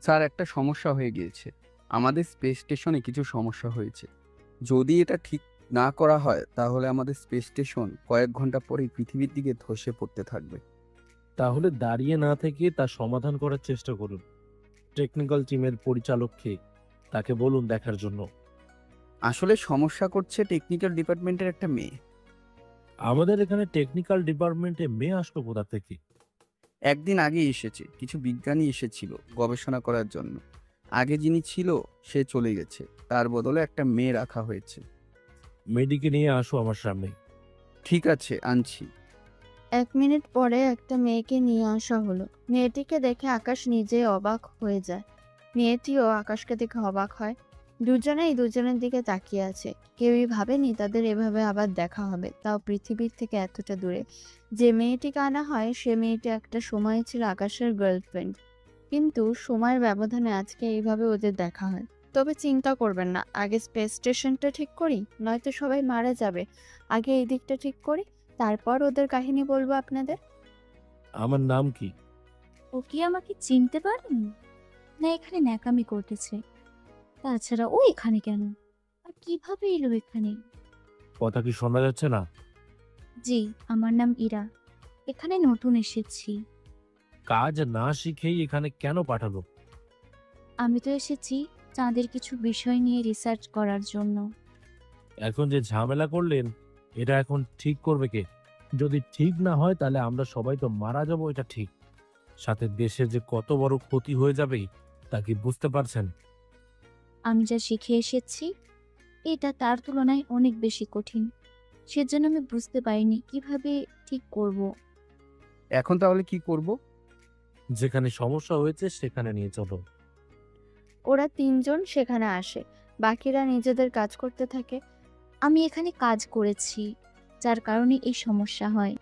Sir, একটা সমস্যা হয়ে গিয়েছে। আমাদের স্পেস স্টেশনে কিছু সমস্যা হয়েছে। যদি এটা ঠিক না করা হয় তাহলে আমাদের স্পেস স্টেশন কয়েক ঘন্টা পরেই পৃথিবীর দিকে ধসে পড়তে থাকবে। তাহলে দাঁড়িয়ে না থেকে তা সমাধান করার চেষ্টা করুন। টেকনিক্যাল টিমের পরিচালককে তাকে বলুন দেখার জন্য। আসলে সমস্যা করছে টেকনিক্যাল ডিপার্টমেন্টের একটা মেয়ে। আমাদের এখানে টেকনিক্যাল ডিপার্টমেন্টে মেয়ে আসলো কোথা থেকে? একদিন আগেই এসেছে, কিছু বিজ্ঞানী এসেছিল গবেষণা করার জন্য। আগে যিনি ছিল সে চলে গেছে, তার বদলে একটা মেয়ে রাখা হয়েছে। মেয়েটিকে নিয়ে আসো আমার সামনে। ঠিক আছে, আনছি। 1 মিনিট পরে একটা মেয়েকে নিয়ে আসা হলো। মেয়েটিকে দেখে আকাশ নিজেই অবাক হয়ে যায়। মেয়েটিও আকাশকে দেখে অবাক হয়। দুজনেই দুজনের দিকে তাকিয়ে আছে। কেউই ভাবেনি তাদের এভাবে আবার দেখা হবে, তাও পৃথিবীর থেকে এতটা দূরে। যে মেয়েটিকে আনা হয় সে মেয়েটি একটা সময় ছিল আকাশের গার্লফ্রেন্ড, কিন্তু সময়ের ব্যবধানে আজকে এইভাবে ওদের দেখা হয়। তবে চিন্তা করবেন না, আগে স্পেস স্টেশনটা ঠিক করি, নয়তো সবাই মারা যাবে। আগে এই দিকটা ঠিক করি, তারপর ওদের কাহিনী বলবো আপনাদের। আমার নাম কি? ও কি আমাকে চিনতে পারেনি? না এখানে ন্যাকামি করতেছে? তাছাড়া ও এখানে কেন? আর কিভাবে এলো এখানে? কথা কি শোনা যাচ্ছে না? জি, আমার নাম ইরা। এখানে নতুন এসেছি। কাজ না শিখেই এখানে কেন পাঠালো? আমি তো এসেছি চাঁদের কিছু বিষয় নিয়ে রিসার্চ করার জন্য। এখন যে ঝামেলা করলেন এটা এখন ঠিক করবে কে? যদি ঠিক না হয় তাহলে আমরা সবাই তো মারা যাব, এটা ঠিক। সাথে দেশের যে কত বড় ক্ষতি হয়ে যাবে তা কি বুঝতে পারছেন? আমি যা শিখে এসেছি এটা তার তুলনায় অনেক বেশি কঠিন। সেজন্য আমি বুঝতে পারিনি কিভাবে ঠিক করব। এখন তাহলে কি করব? যেখানে সমস্যা হয়েছে সেখানে নিয়ে চলো। ওরা তিনজন সেখানে আসে, বাকিরা নিজেদের কাজ করতে থাকে। আমি এখানে কাজ করেছি, যার কারণে এই সমস্যা হয়।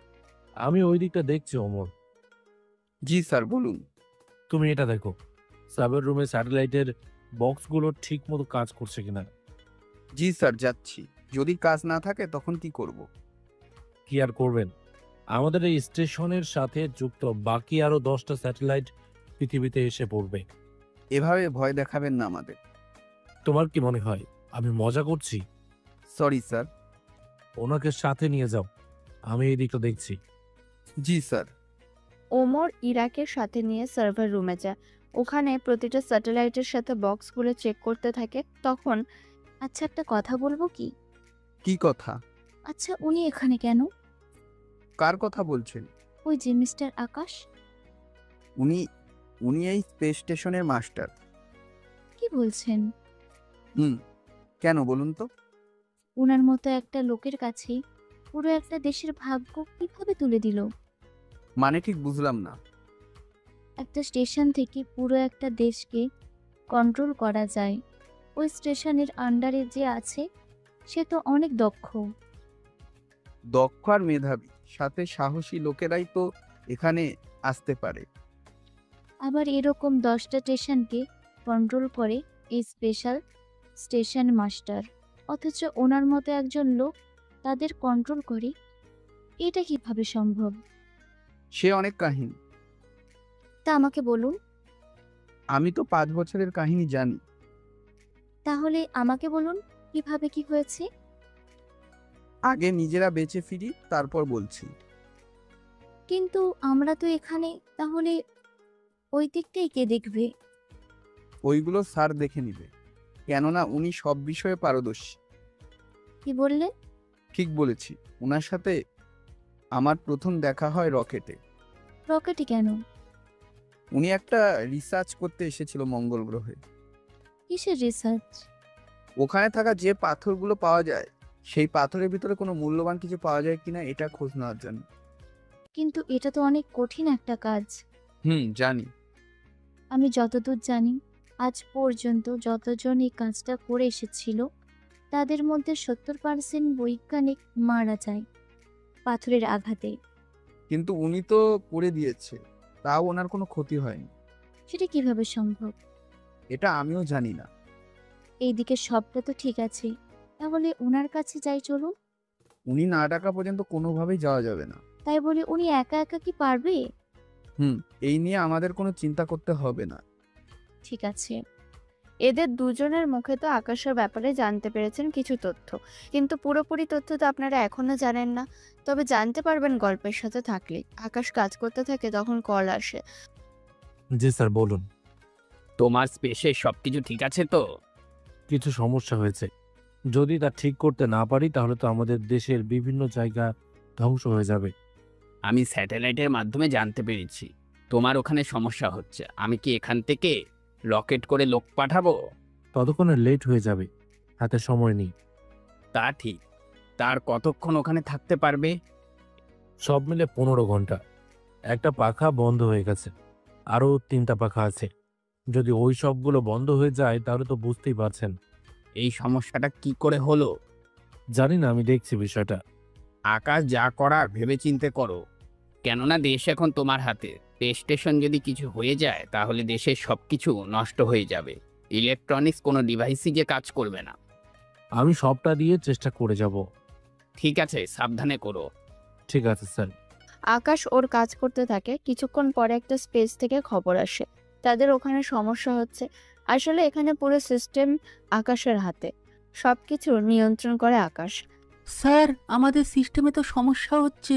আমি ওই দিকটা দেখছি অমর। জি স্যার, বলুন। তুমি এটা দেখো, সার্ভার রুমে স্যাটেলাইটের বক্সগুলো ঠিক মতো কাজ করছে কিনা। জি স্যার, যাচ্ছি। যদি কাজ না থাকে তখন কি করব? কি আর করবেন, আমাদের এই স্টেশনের সাথে যুক্ত বাকি আরো 10টা স্যাটেলাইট পৃথিবীতে এসে পড়বে। এভাবে ভয় দেখাবেন না আমাদের। তোমার কি মনে হয় আমি মজা করছি? Sorry sir. ওনাকে সাথে নিয়ে যাও, আমি এই দিকটা দেখছি। জি স্যার। ওমর ইরাকে সাথে নিয়ে সার্ভার রুমে যায়। ওখানে প্রতিটা স্যাটেলাইটের সাথে বক্সগুলো চেক করতে থাকে। তখন আচ্ছা একটা কথা বলবো কি? কি কথা? আচ্ছা উনি এখানে কেন? কার কথা বলছেন? ওই যে মিস্টার আকাশ। উনি উনি এই স্পেস স্টেশনের মাস্টার। কি বলছেন? হুম। কেন বলুন তো? উনার মতো একটা লোকের কাছে পুরো একটা দেশের ভাগ্য কিভাবে তুলে দিল? মানে ঠিক বুঝলাম না। একটা স্টেশন থেকে পুরো একটা দেশকে কন্ট্রোল করা যায়। ওই স্টেশনের আন্ডারে যে আছে সে তো অনেক দক্ষ। দক্ষ আর মেধাবী সাথে সাহসী লোকেরাই তো এখানে আসতে পারে। আবার এরকম 10টা স্টেশনকে কন্ট্রোল করে এই স্পেশাল স্টেশন মাস্টার। অথচ ওনার মতো একজন লোক তাদের কন্ট্রোল করে, এটা কিভাবে সম্ভব? সে অনেক কাহিনী। তা আমাকে বলুন। আমি তো 5 বছরের কাহিনী জানি। তাহলে আমাকে বলুন কিভাবে কি হয়েছে? আগে নিজেরা বেঁচে ফিরি, তারপর বলছি। কিন্তু আমরা তো এখানে, তাহলে ওই দিকটাই কে দেখবে? ওইগুলো স্যার দেখে নিবে, কেননা উনি সব বিষয়ে পারদর্শী। কি বললেন? ঠিক বলেছি। ওনার সাথে আমার প্রথম দেখা হয় রকেটে। রকেটে কেন? উনি একটা রিসার্চ করতে এসেছিল মঙ্গল গ্রহে। কিসের রিসার্চ? ওখানে থাকা যে পাথরগুলো পাওয়া যায় সেই পাথরের ভিতরে কোনো মূল্যবান কিছু পাওয়া যায় কিনা এটা খোঁজ নেওয়ার জন্য। কিন্তু এটা তো অনেক কঠিন একটা কাজ। জানি। আমি যতদূর জানি আজ পর্যন্ত যতজন এই কাজটা করে এসেছিল তাদের মধ্যে 70% বৈজ্ঞানিক মারা যায় পাথরের আঘাতে। কিন্তু উনি তো করে দিয়েছে, তাও ওনার কোনো ক্ষতি হয়নি। সেটা কিভাবে সম্ভব? এটা আমিও জানি না। এইদিকে সবটা তো ঠিক আছে, তাহলে ওনার কাছে যাই চলুন। উনি না ডাকা পর্যন্ত কোনোভাবেই যাওয়া যাবে না। তাই বলে উনি একা একা কি পারবে? এই নিয়ে আমাদের কোনো চিন্তা করতে হবে না। ঠিক আছে। এদের দুজনের মুখে তো আকাশের ব্যাপারে জানতে পেরেছেন কিছু তথ্য, কিন্তু পুরোপুরি তথ্য তো আপনারা এখনো জানেন না। তবে জানতে পারবেন গল্পের সাথে থাকলে। আকাশ কাজ করতে থাকে, তখন কল আসে। জি স্যার, বলুন। তোমার স্পেসে সবকিছু ঠিক আছে তো? কিছু সমস্যা হয়েছে। যদি তা ঠিক করতে না পারি তাহলে তো আমাদের দেশের বিভিন্ন জায়গা ধ্বংস হয়ে যাবে। আমি স্যাটেলাইটের মাধ্যমে জানতে পেরেছি তোমার ওখানে সমস্যা হচ্ছে। আমি কি এখান থেকে রকেট করে লোক পাঠাবো? ততক্ষণে লেট হয়ে যাবে, হাতে সময় নেই। তা ঠিক। তার কতক্ষণ ওখানে থাকতে পারবে? সব মিলে 15 ঘন্টা। একটা পাখা বন্ধ হয়ে গেছে, আরও 3টা পাখা আছে। যদি ওই সবগুলো বন্ধ হয়ে যায় তাহলে তো বুঝতেই পারছেন। এই সমস্যাটা কি করে হলো? জানি না, আমি দেখছি বিষয়টা। আকাশ, যা করার ভেবেচিন্তে করো, কেননা দেশ এখন তোমার হাতে। স্পেস স্টেশন যদি কিছু হয়ে যায় তাহলে দেশের সবকিছু নষ্ট হয়ে যাবে। ইলেকট্রনিক্স কোনো ডিভাইসই যে কাজ করবে না। আমি সবটা দিয়ে চেষ্টা করে যাব। ঠিক আছে, সাবধানে করো। ঠিক আছে স্যার। আকাশ ওর কাজ করতে থাকে। কিছুক্ষণ পরে একটা স্পেস থেকে খবর আসে তাদের ওখানে সমস্যা হচ্ছে। আসলে এখানে পুরো সিস্টেম আকাশের হাতে, সবকিছু নিয়ন্ত্রণ করে আকাশ। স্যার, আমাদের সিস্টেমে তো সমস্যা হচ্ছে।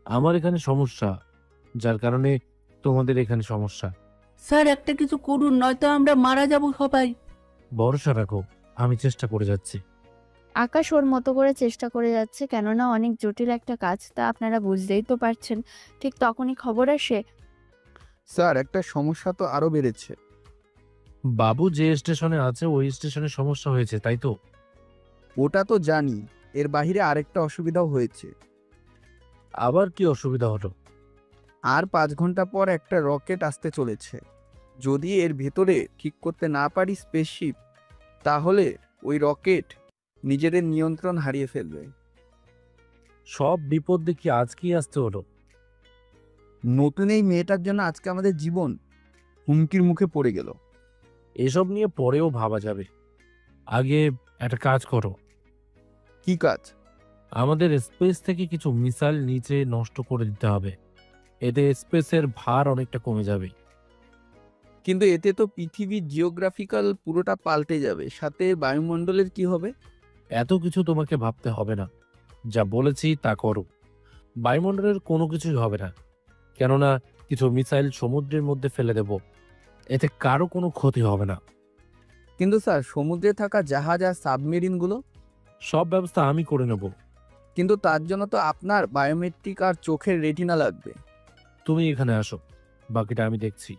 আমার এখানে সমস্যা, যার কারণে তোমাদের এখানে সমস্যা। স্যার, একটা কিছু করুন, নয়তো আমরা মারা যাব সবাই। ভরসা রাখো, আমি চেষ্টা করে যাচ্ছি। আকাশ ওর মতো করে চেষ্টা করে যাচ্ছে, কেননা অনেক জটিল একটা কাজ, তা আপনারা বুঝতেই তো পারছেন। ঠিক তখনই খবর আসে, স্যার, একটা সমস্যা তো আরো বেড়েছে। বাবু যে স্টেশনে আছে ওই স্টেশনে সমস্যা হয়েছে, তাই তো? ওটা তো জানি, এর বাইরে আরেকটা অসুবিধাও হয়েছে। আবার কি অসুবিধা হলো? আর 5 ঘন্টা পর একটা রকেট আসতে চলেছে। যদি এর ভেতরে ঠিক করতে না পারি স্পেসশিপ, তাহলে ওই রকেট নিজেদের নিয়ন্ত্রণ হারিয়ে ফেলবে। সব বিপদ দেখি আজকেই আসতে হলো। নতুন এই মেয়েটার জন্য আজকে আমাদের জীবন হুমকির মুখে পড়ে গেল। এসব নিয়ে পরেও ভাবা যাবে। আগে একটা কাজ করো, কি কাজ? আমাদের স্পেস থেকে কিছু মিসাইল নিচে নষ্ট করে দিতে হবে। এতে স্পেসের ভার অনেকটা কমে যাবে। কিন্তু এতে তো পৃথিবীর জিওগ্রাফিক্যাল পুরোটা পাল্টে যাবে, সাথে বায়ুমণ্ডলের কি হবে? এত কিছু তোমাকে ভাবতে হবে না, যা বলেছি তা করো। বায়ুমণ্ডলের কোনো কিছুই হবে না, কেননা কিছু মিসাইল সমুদ্রের মধ্যে ফেলে দেব। এতে কারো কোনো ক্ষতি হবে না। কিন্তু স্যার, সমুদ্রে থাকা জাহাজ আর সাবমেরিনগুলো? সব ব্যবস্থা আমি করে নেব। কিন্তু তার জন্য তো আপনার বায়োমেট্রিক আর চোখের রেটিনা লাগবে। তুমি এখানে আসো, বাকিটা আমি দেখছি।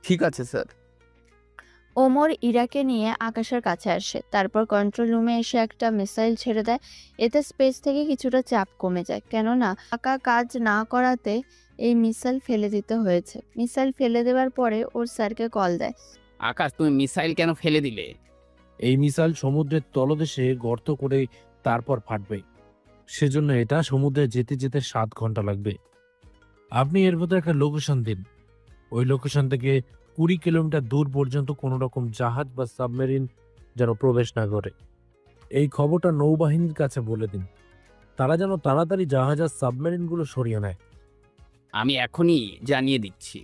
ঠিক আছে স্যার। ওমর ইরাকে নিয়ে আকাশের কাছে আসে, তারপর কন্ট্রোল রুমে এসে একটা মিসাইল ছেড়ে দেয়। এতে স্পেস থেকে কিছুটা চাপ কমে যায়, কেননা আকা কাজ না করাতে এই মিসাইল ফেলে দিতে হয়েছে। মিসাইল ফেলে দেওয়ার পরে ওর স্যারকে কল দেয়। আকাশ, তুমি মিসাইল কেন ফেলে দিলে? এই মিসাইল সমুদ্রের তলদেশে গর্ত করে তারপর ফাটবে, সেজন্য এটা সমুদ্রে যেতে যেতে 7 ঘন্টা লাগবে। আপনি এর মধ্যে একটা লোকেশন দিন। ওই লোকেশন থেকে 20 কিলোমিটার দূর পর্যন্ত কোনো রকম জাহাজ বা সাবমেরিন যেন প্রবেশ না করে। এই খবরটা নৌবাহিনীর কাছে বলে দিন, তারা যেন তাড়াতাড়ি জাহাজ আর সাবমেরিনগুলো সরিয়ে নেয়। আমি এখনই জানিয়ে দিচ্ছি।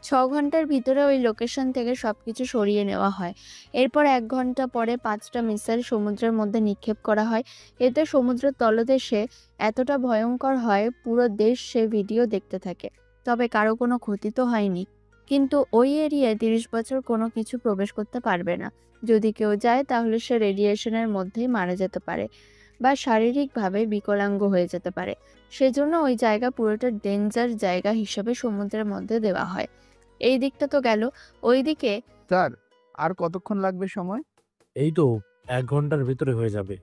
6 ঘন্টার ভিতরে ওই লোকেশন থেকে সবকিছু সরিয়ে নেওয়া হয়। এরপর 1 ঘন্টা পরে 5টা মিসাইল সমুদ্রের মধ্যে নিক্ষেপ করা হয়। এতে সমুদ্রের তলদেশে এতটা ভয়ঙ্কর হয়, পুরো দেশ সে ভিডিও দেখতে থাকে। তবে কারো কোনো ক্ষতি তো হয়নি, কিন্তু ওই এরিয়ায় 30 বছর কোনো কিছু প্রবেশ করতে পারবে না। যদি কেউ যায় তাহলে সে রেডিয়েশনের মধ্যেই মারা যেতে পারে বা শারীরিকভাবে বিকলাঙ্গ হয়ে যেতে পারে। সেজন্য ওই জায়গা পুরোটা ডেঞ্জার জায়গা হিসেবে সমুদ্রের মধ্যে দেওয়া হয়। এই দিকটা তো গেল, ওইদিকে স্যার, আর কতক্ষণ লাগবে সময়? এই তো 1 ঘন্টার ভিতরে হয়ে যাবে।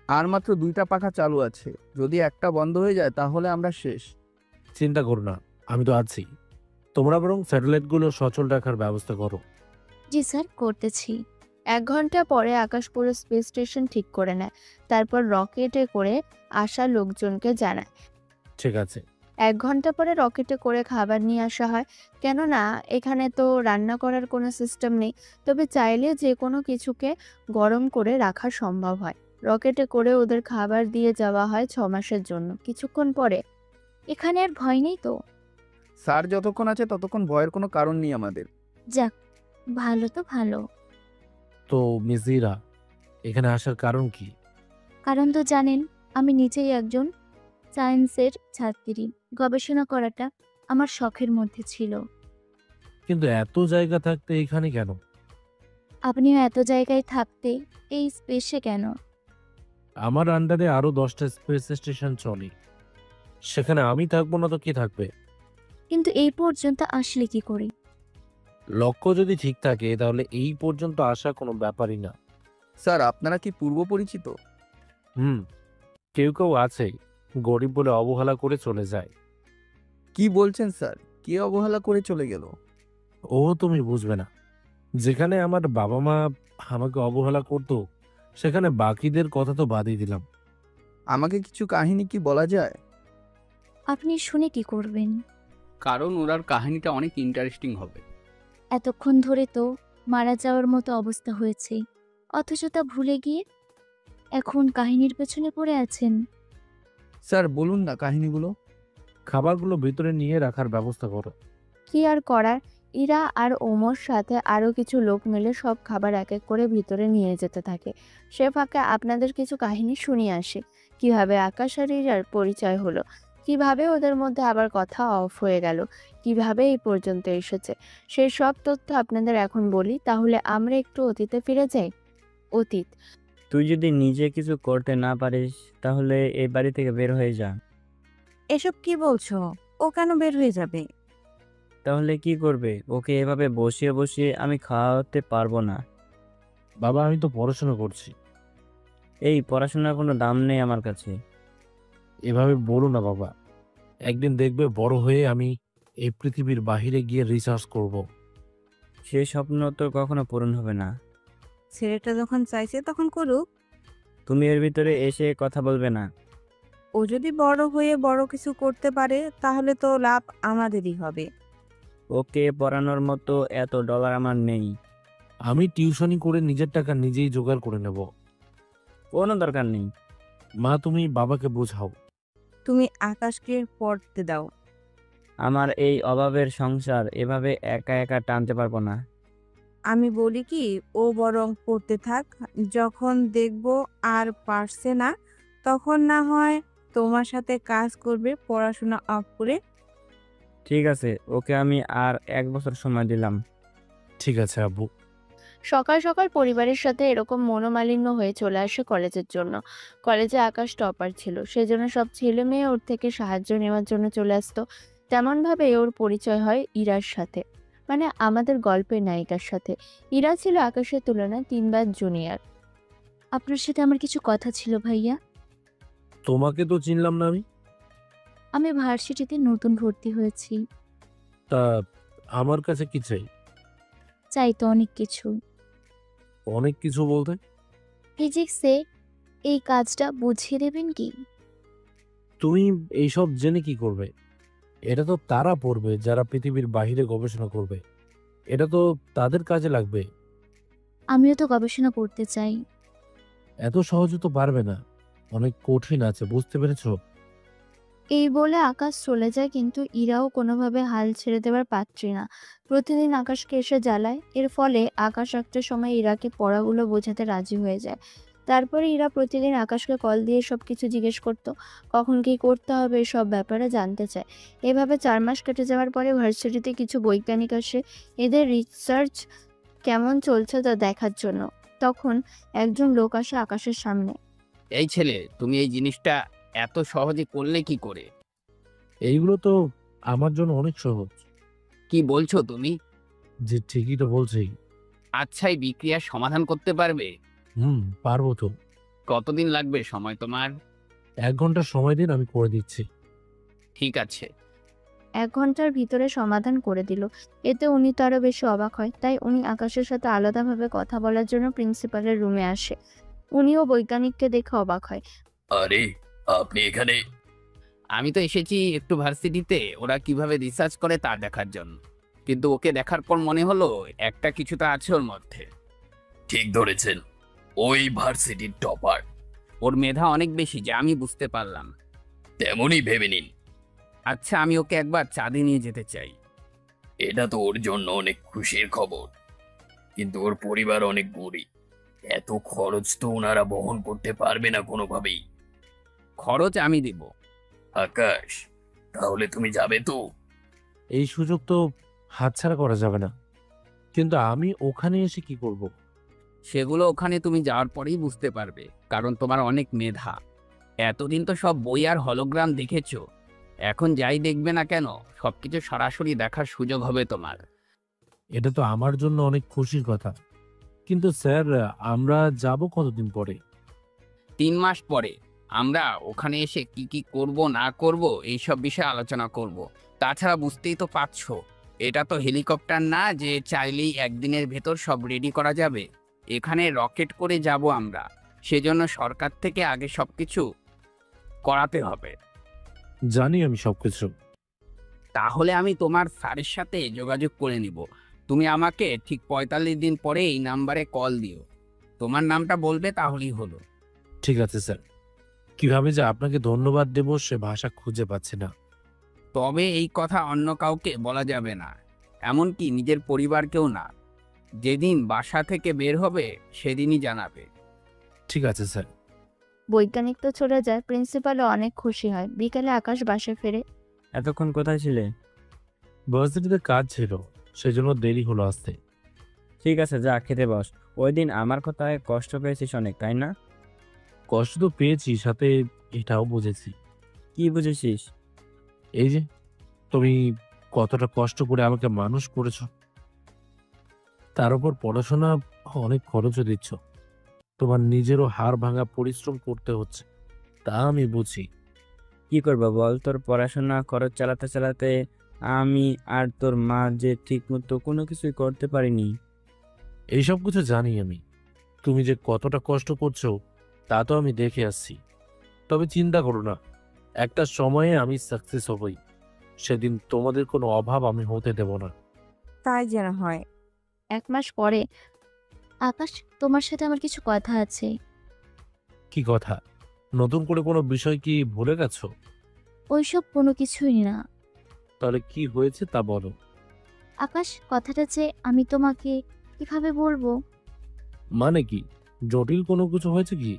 আর মাত্র 2টা পাখা চালু আছে। যদি একটা বন্ধ হয়ে যায় তাহলে আমরা শেষ। চিন্তা করো না, আমি তো আছি। তোমরা বরং স্যাটেলাইটগুলো সচল রাখার ব্যবস্থা করো। জি স্যার, করতেছি। 1 ঘন্টা পরে আকাশ পুরো স্পেস স্টেশন ঠিক করে নেয়, তারপর রকেটে করে আসা লোকজনকে জানায়। ঠিক আছে। 1 ঘন্টা পরে রকেটে করে খাবার নিয়ে আসা হয়, কেননা এখানে তো রান্না করার কোনো সিস্টেম নেই। তবে চাইলে যে কোনো কিছুকে গরম করে রাখা সম্ভব হয়। রকেটে করে ওদের খাবার দিয়ে যাওয়া হয় 6 মাসের জন্য। কিছুক্ষণ পরে এখানে আর ভয় নেই তো? স্যার যতক্ষণ আছে ততক্ষণ ভয়ের কোনো কারণ নেই আমাদের। যাক, ভালো তো ভালো। তো মিজিরা, এখানে আসার কারণ কি? কারণ তো জানেন, আমি নিজেই একজন সায়েন্সের ছাত্রী। গবেষণা করাটা আমার শখের মধ্যে ছিল। কিন্তু এত জায়গা থাকতে এখানে কেন? আপনিও এত জায়গায় থাকতে এই স্পেসে কেন? আমার আন্ডারে আরো 10টা স্পেস স্টেশন চলে, সেখানে আমি থাকবো না তো কে থাকবে? কিন্তু এই পর্যন্ত আসলে কি করে? লক্ষ্য যদি ঠিক থাকে তাহলে এই পর্যন্ত আসা কোনো ব্যাপারই না। স্যার আপনারা কি পূর্ব পরিচিত? হুম, কেউ কেউ আছে গরিব বলে অবহেলা করে চলে যায়। কি বলছেন স্যার? কে অবহেলা করে চলে গেল? ও তুমি বুঝবে না। যেখানে আমার বাবা মা আমাকে অবহেলা করতো, সেখানে বাকিদের কথা তো বাদই দিলাম। আমাকে কিছু কাহিনী কি বলা যায়? আপনি শুনে কি করবেন? কারণ ওনার কাহিনীটা অনেক ইন্টারেস্টিং হবে। এতক্ষণ ধরে তো মারা যাওয়ার মতো অবস্থা হয়েছে, অথচ তা ভুলে গিয়ে এখন কাহিনীর পেছনে পড়ে আছেন। স্যার বলুন না কাহিনীগুলো। খাবারগুলো ভিতরে নিয়ে রাখার ব্যবস্থা করো। কি আর করার, ইরা আর ওমর সাথে আরো কিছু লোক মিলে সব খাবার এক এক করে ভিতরে নিয়ে যেতে থাকে। সে ফাঁকে আপনাদের কিছু কাহিনী শুনিয়ে আসে। কিভাবে আকাশ আর ইরার পরিচয় হলো, কিভাবে ওদের মধ্যে আবার কথা অফ হয়ে গেল, কিভাবে এই পর্যন্ত এসেছে, সেই সব তথ্য আপনাদের এখন বলি। তাহলে আমরা একটু অতীতে ফিরে যাই। অতীত। তুই যদি নিজে কিছু করতে না পারিস তাহলে এই বাড়ি থেকে বের হয়ে যা। এসব কি বলছো? ও কেন বের হয়ে যাবে? তাহলে কি করবে? ওকে এভাবে বসিয়ে বসিয়ে আমি খাওয়াতে পারবো না। বাবা, আমি তো পড়াশোনা করছি। এই পড়াশোনার কোনো দাম নেই আমার কাছে। এভাবে বলো না বাবা। একদিন দেখবে বড় হয়ে আমি এই পৃথিবীর বাহিরে গিয়ে রিসার্চ করব। সে স্বপ্ন তো কখনো পূরণ হবে না। ছেলেটা যখন চাইছে তখন করুক। তুমি এর ভিতরে এসে কথা বলবে না। ও যদি বড় হয়ে বড় কিছু করতে পারে তাহলে তো লাভ আমাদেরই হবে। ওকে পড়ানোর মতো এত ডলার আমার নেই। আমি টিউশনি করে নিজের টাকা নিজেই জোগাড় করে নেব। কোনো দরকার নেই। মা, তুমি বাবাকে বোঝাও। তুমি আকাশকে পড়তে দাও। আমার এই অভাবের সংসার এভাবে একা একা টানতে পারবো না। আমি বলি কি, ও বরং পড়তে থাক। যখন দেখবো আর পারছে না তখন না হয় তোমার সাথে কাজ করবে পড়াশোনা অফ করে। ঠিক আছে, ওকে আমি আর 1 বছর সময় দিলাম। ঠিক আছে আব্বু। সকাল সকাল পরিবারের সাথে এরকম মনোমালিন্য হয়ে চলে আসে কলেজের জন্য। কলেজে আকাশ টপার ছিল, সেজন্য সব ছেলে মেয়ে ওর থেকে সাহায্য নেওয়ার জন্য চলে আসতো। তেমনভাবে ওর পরিচয় হয় ইরার সাথে, মানে আমাদের গল্পের নায়িকার সাথে। ইরা ছিল আকাশের তুলনায় 3 বার জুনিয়র। আপনার সাথে আমার কিছু কথা ছিল ভাইয়া। তোমাকে তো চিনলাম না আমি। আমি ভার্সিটিতে নতুন ভর্তি হয়েছি। তা আমার কাছে কি চাই? চাই তো অনেক কিছু। অনেক কিছু বলতে? ফিজিক্সে এই কাজটা বুঝিয়ে দেবেন কি? তুমি এইসব জেনে কি করবে? এটা তো তারা পড়বে যারা পৃথিবীর বাহিরে গবেষণা করবে। এটা তো তাদের কাজে লাগবে। আমিও তো গবেষণা করতে চাই। এত সহজে তো পারবে না, অনেক কঠিন আছে, বুঝতে পেরেছো? এই বলে আকাশ চলে যায়, কিন্তু ইরাও কোনোভাবে হাল ছেড়ে দেওয়ার পাত্রী না। প্রতিদিন আকাশকে এসে জ্বালায়। এর ফলে আকাশ একটা সময় ইরাকে পড়াগুলো বোঝাতে রাজি হয়ে যায়। তারপরে ইরা প্রতিদিন আকাশকে কল দিয়ে সবকিছু জিজ্ঞেস করতো, কখন কি করতে হবে সব ব্যাপারে জানতে চায়। এভাবে 4 মাস কেটে যাওয়ার পরে ভার্সিটিতে কিছু বৈজ্ঞানিক আসে এদের রিসার্চ কেমন চলছে তা দেখার জন্য। তখন একজন লোক আসে আকাশের সামনে। এই ছেলে, তুমি এই জিনিসটা এত সহজে করলে কি করে? এইগুলো তো আমার জন্য অনেক সহজ। কি বলছো তুমি? যে ঠিকই তো বলছি। আচ্ছা, এই বিক্রিয়ার সমাধান করতে পারবে? পারবো তো। কতদিন লাগবে সময় তোমার? 1 ঘন্টা সময় দিন, আমি করে দিচ্ছি। ঠিক আছে। 1 ঘন্টার ভিতরে সমাধান করে দিল। এতে উনি তো আরো বেশি অবাক হয়। তাই উনি আকাশের সাথে আলাদাভাবে কথা বলার জন্য প্রিন্সিপালের রুমে আসে। উনিও বৈজ্ঞানিককে দেখে অবাক হয়। আরে, আপনি এখানে? আমি তো এসেছি একটু ভার্সিটিতে ওরা কিভাবে রিসার্চ করে তা দেখার জন্য। কিন্তু ওকে দেখার পর মনে হলো একটা কিছু তো আছে ওর মধ্যে। ঠিক ধরেছেন, ওই ভার্সিটির টপার। ওর মেধা অনেক বেশি, যা আমি বুঝতে পারলাম। তেমনই ভেবে নিন। আচ্ছা, আমি ওকে একবার চাঁদে নিয়ে যেতে চাই। এটা তো ওর জন্য অনেক খুশির খবর, কিন্তু ওর পরিবার অনেক গরিব। এত খরচ তো ওনারা বহন করতে পারবে না কোনোভাবেই। খরচ আমি দিব। আকাশ, তাহলে তুমি যাবে তো? এই সুযোগ তো হাতছাড়া করা যাবে না, কিন্তু আমি ওখানে এসে কি করব? সেগুলো ওখানে তুমি যাওয়ার পরেই বুঝতে পারবে, কারণ তোমার অনেক মেধা। এতদিন তো সব বই আর হলোগ্রাম দেখেছো, এখন যাই দেখবে না কেন সবকিছু সরাসরি দেখার সুযোগ হবে তোমার। এটা তো আমার জন্য অনেক খুশির কথা, কিন্তু স্যার আমরা যাব কতদিন পরে? 3 মাস পরে আমরা ওখানে এসে কি কি করব না করব এইসব বিষয়ে আলোচনা করব। তাছাড়া বুঝতেই তো পারছো, এটা তো হেলিকপ্টার না যে চাইলেই একদিনের ভেতর সব রেডি করা যাবে। এখানে রকেট করে যাব আমরা, সেজন্য সরকার থেকে আগে সবকিছু করাতে হবে। জানি আমি সবকিছু। তাহলে আমি তোমার স্যারের সাথে যোগাযোগ করে নিব। তুমি আমাকে ঠিক 45 দিন পরে এই নাম্বারে কল দিও। তোমার নামটা বলবে, তাহলেই হলো। ঠিক আছে স্যার। কিভাবে যে আপনাকে ধন্যবাদ দেব সে ভাষা খুঁজে পাচ্ছি না। তবে এই কথা অন্য কাউকে বলা যাবে না, এমনকি নিজের পরিবারকেও না। যেদিন বাসা থেকে বের হবে সেদিনই জানাবে। ঠিক আছে স্যার। বৈজ্ঞানিক তো চলে যায়, প্রিন্সিপালও অনেক খুশি হয়। বিকেলে আকাশ বাসায় ফেরে। এতক্ষণ কোথায় ছিলে? ভার্সিটিতে কাজ ছিল, সেজন্য দেরি হলো আসতে। ঠিক আছে, যা খেতে বস। ওই দিন আমার কথায় কষ্ট পেয়েছিস অনেক, তাই না? কষ্ট তো পেয়েছি, সাথে এটাও বুঝেছি। কি বুঝেছিস? এই যে তুমি কতটা কষ্ট করে আমাকে মানুষ করেছো, তার উপর পড়াশোনা অনেক খরচও দিচ্ছ। তোমার নিজেরও হাড় ভাঙা পরিশ্রম করতে হচ্ছে, তা আমি বুঝি। কি করবো বল, তোর পড়াশোনা খরচ চালাতে চালাতে আমি আর তোর মা যে ঠিক মতো কোনো কিছুই করতে পারিনি। এইসব কিছু জানি আমি, তুমি যে কতটা কষ্ট করছো তা তো আমি দেখে আসছি। তবে চিন্তা করো না, একটা সময়ে আমি সাকসেস হবই। সেদিন তোমাদের কোনো অভাব আমি হতে দেব না। তাই যেন হয়। 1 মাস পরে আকাশ, তোমার সাথে আমার কিছু কথা আছে। কি কথা? নতুন করে কোনো বিষয় কি ভুলে গেছো? ওইসব কোনো কিছুই না। তাহলে কি হয়েছে তা বলো। আকাশ, কথাটা যে আমি তোমাকে কিভাবে বলবো? মানে কি, জটিল কোনো কিছু হয়েছে কি?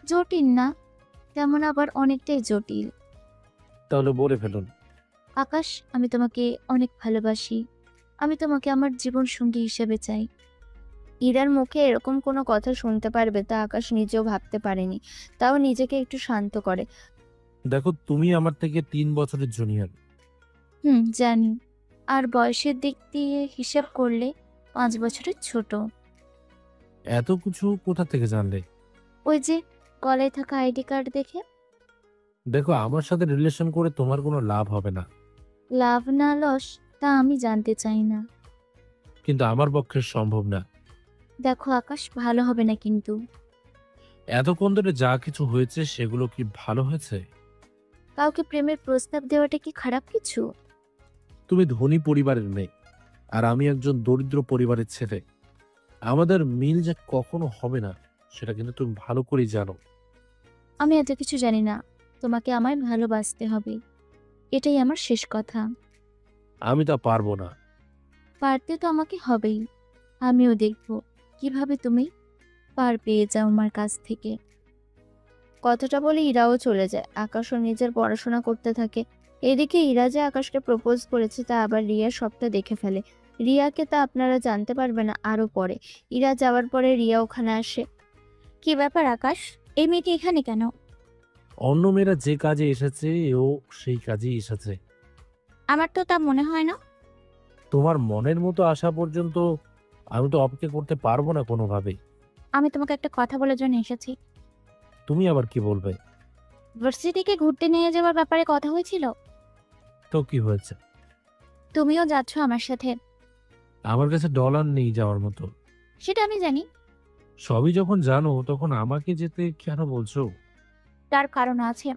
জটিল না, তেমন আবার অনেকটাই জটিল। তাহলে বলে ফেলুন। আকাশ, আমি তোমাকে অনেক ভালোবাসি। আমি তোমাকে আমার জীবন সঙ্গী হিসেবে চাই। ইরার মুখে এরকম কোনো কথা শুনতে পারবে তা আকাশ নিজেও ভাবতে পারেনি। তাও নিজেকে একটু শান্ত করে। দেখো, তুমি আমার থেকে 3 বছরের জুনিয়র। জানি। আর বয়সের দিক দিয়ে হিসাব করলে 5 বছরের ছোট। এত কিছু কোথা থেকে জানলে? ওই যে গলায় থাকা আইডি কার্ড দেখে। দেখো, আমার সাথে রিলেশন করে তোমার কোনো লাভ হবে না। লাভ না লস তা আমি জানতে চাই না। কিন্তু আমার পক্ষে সম্ভব না। দেখো আকাশ, ভালো হবে না কিন্তু। এতক্ষণ ধরে যা কিছু হয়েছে সেগুলো কি ভালো হয়েছে? কাউকে প্রেমের প্রস্তাব দেওয়াটা কি খারাপ কিছু? তুমি ধনী পরিবারের মেয়ে, আর আমি একজন দরিদ্র পরিবারের ছেলে। আমাদের মিল যে কখনো হবে না সেটা কিন্তু তুমি ভালো করেই জানো। আমি এত কিছু জানি না। তোমাকে আমায় ভালোবাসতে হবে, এটাই আমার শেষ কথা। আমি তা পারবো না। পারতে তো আমাকে হবেই। আমিও দেখব কিভাবে তুমি পার পেয়ে যাও আমার কাছ থেকে। কথাটা বলে ইরাও চলে যায়। আকাশও নিজের পড়াশোনা করতে থাকে। এদিকে ইরা যে আকাশকে প্রপোজ করেছে তা আবার রিয়া সবটা দেখে ফেলে। রিয়াকে তা আপনারা জানতে পারবেন না আরো পরে। ইরা যাওয়ার পরে রিয়া ওখানে আসে। কি ব্যাপার আকাশ, এই মেয়েটি এখানে কেন? অন্য মেয়েরা যে কাজে এসেছে ও সেই কাজেই এসেছে। আমার তো তা মনে হয় না। তোমার মনের মতো আসা পর্যন্ত আমি তো অপেক্ষা করতে পারবো না কোনোভাবেই। আমি তোমাকে একটা কথা বলার জন্য এসেছি। তুমি আবার কি বলবে? ভার্সিটিকে ঘুরতে নিয়ে যাওয়ার ব্যাপারে কথা হয়েছিল। তো কি হয়েছে? তুমিও যাচ্ছ আমার সাথে। আমার কাছে ডলার নেই যাওয়ার মতো। সেটা আমি জানি। সবই যখন জানো তখন আমাকে যেতে কেন বলছো? তার কারণ আছে।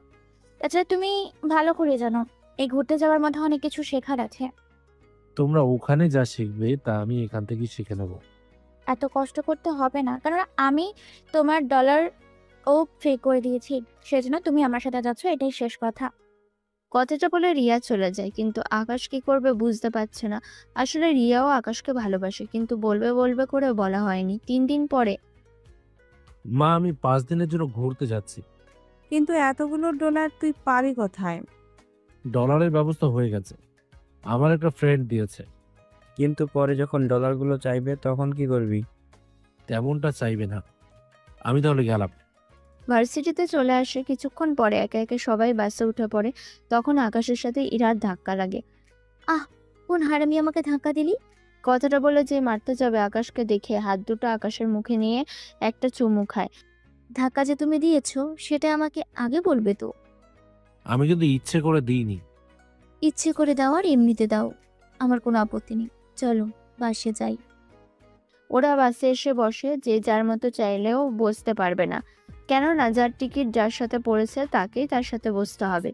তাছাড়া তুমি ভালো করে জানো এই ঘুরতে যাওয়ার মধ্যে অনেক কিছু শেখার আছে। তোমরা ওখানে যা শিখবে তা আমি এখান থেকেই শিখে নেব। এত কষ্ট করতে হবে না, কারণ আমি তোমার ডলার ও ফ্রি করে দিয়েছি, সেজন্য তুমি আমার সাথে যাচ্ছ, এটাই শেষ কথা। কথাটা বলে রিয়া চলে যায়, কিন্তু আকাশ কি করবে বুঝতে পারছে না। আসলে রিয়াও আকাশকে ভালোবাসে, কিন্তু বলবে বলবে করে বলা হয়নি। 3 দিন পরে মা, আমি 5 দিনের জন্য ঘুরতে যাচ্ছি। কিন্তু এতগুলো ডলার তুই পাবি কোথায়? ডলারের ব্যবস্থা হয়ে গেছে, আমার একটা ফ্রেন্ড দিয়েছে। কিন্তু পরে যখন ডলারগুলো চাইবে তখন কি করবি? তেমনটা চাইবে না। আমি তাহলে গেলাম। ভার্সিটিতে চলে আসে। কিছুক্ষণ পরে একে একে সবাই বাসে উঠে পড়ে। তখন আকাশের সাথে ইরার ধাক্কা লাগে। কোন হারামি আমাকে ধাক্কা দিলি? কথাটা বলে যে মারতে যাবে, আকাশকে দেখে হাত দুটো আকাশের মুখে নিয়ে একটা চুমু খায়। ধাক্কা যে তুমি দিয়েছো সেটা আমাকে আগে বলবে তো। আমি কিন্তু ইচ্ছে করে দিইনি। ইচ্ছে করে দাও আর এমনিতে দাও, আমার কোনো আপত্তি নেই। চলো বাসে যাই। ওরা বাসে এসে বসে। যে যার মতো চাইলেও বসতে পারবে না, কেননা যার টিকিট যার সাথে পড়েছে তাকেই তার সাথে বসতে হবে।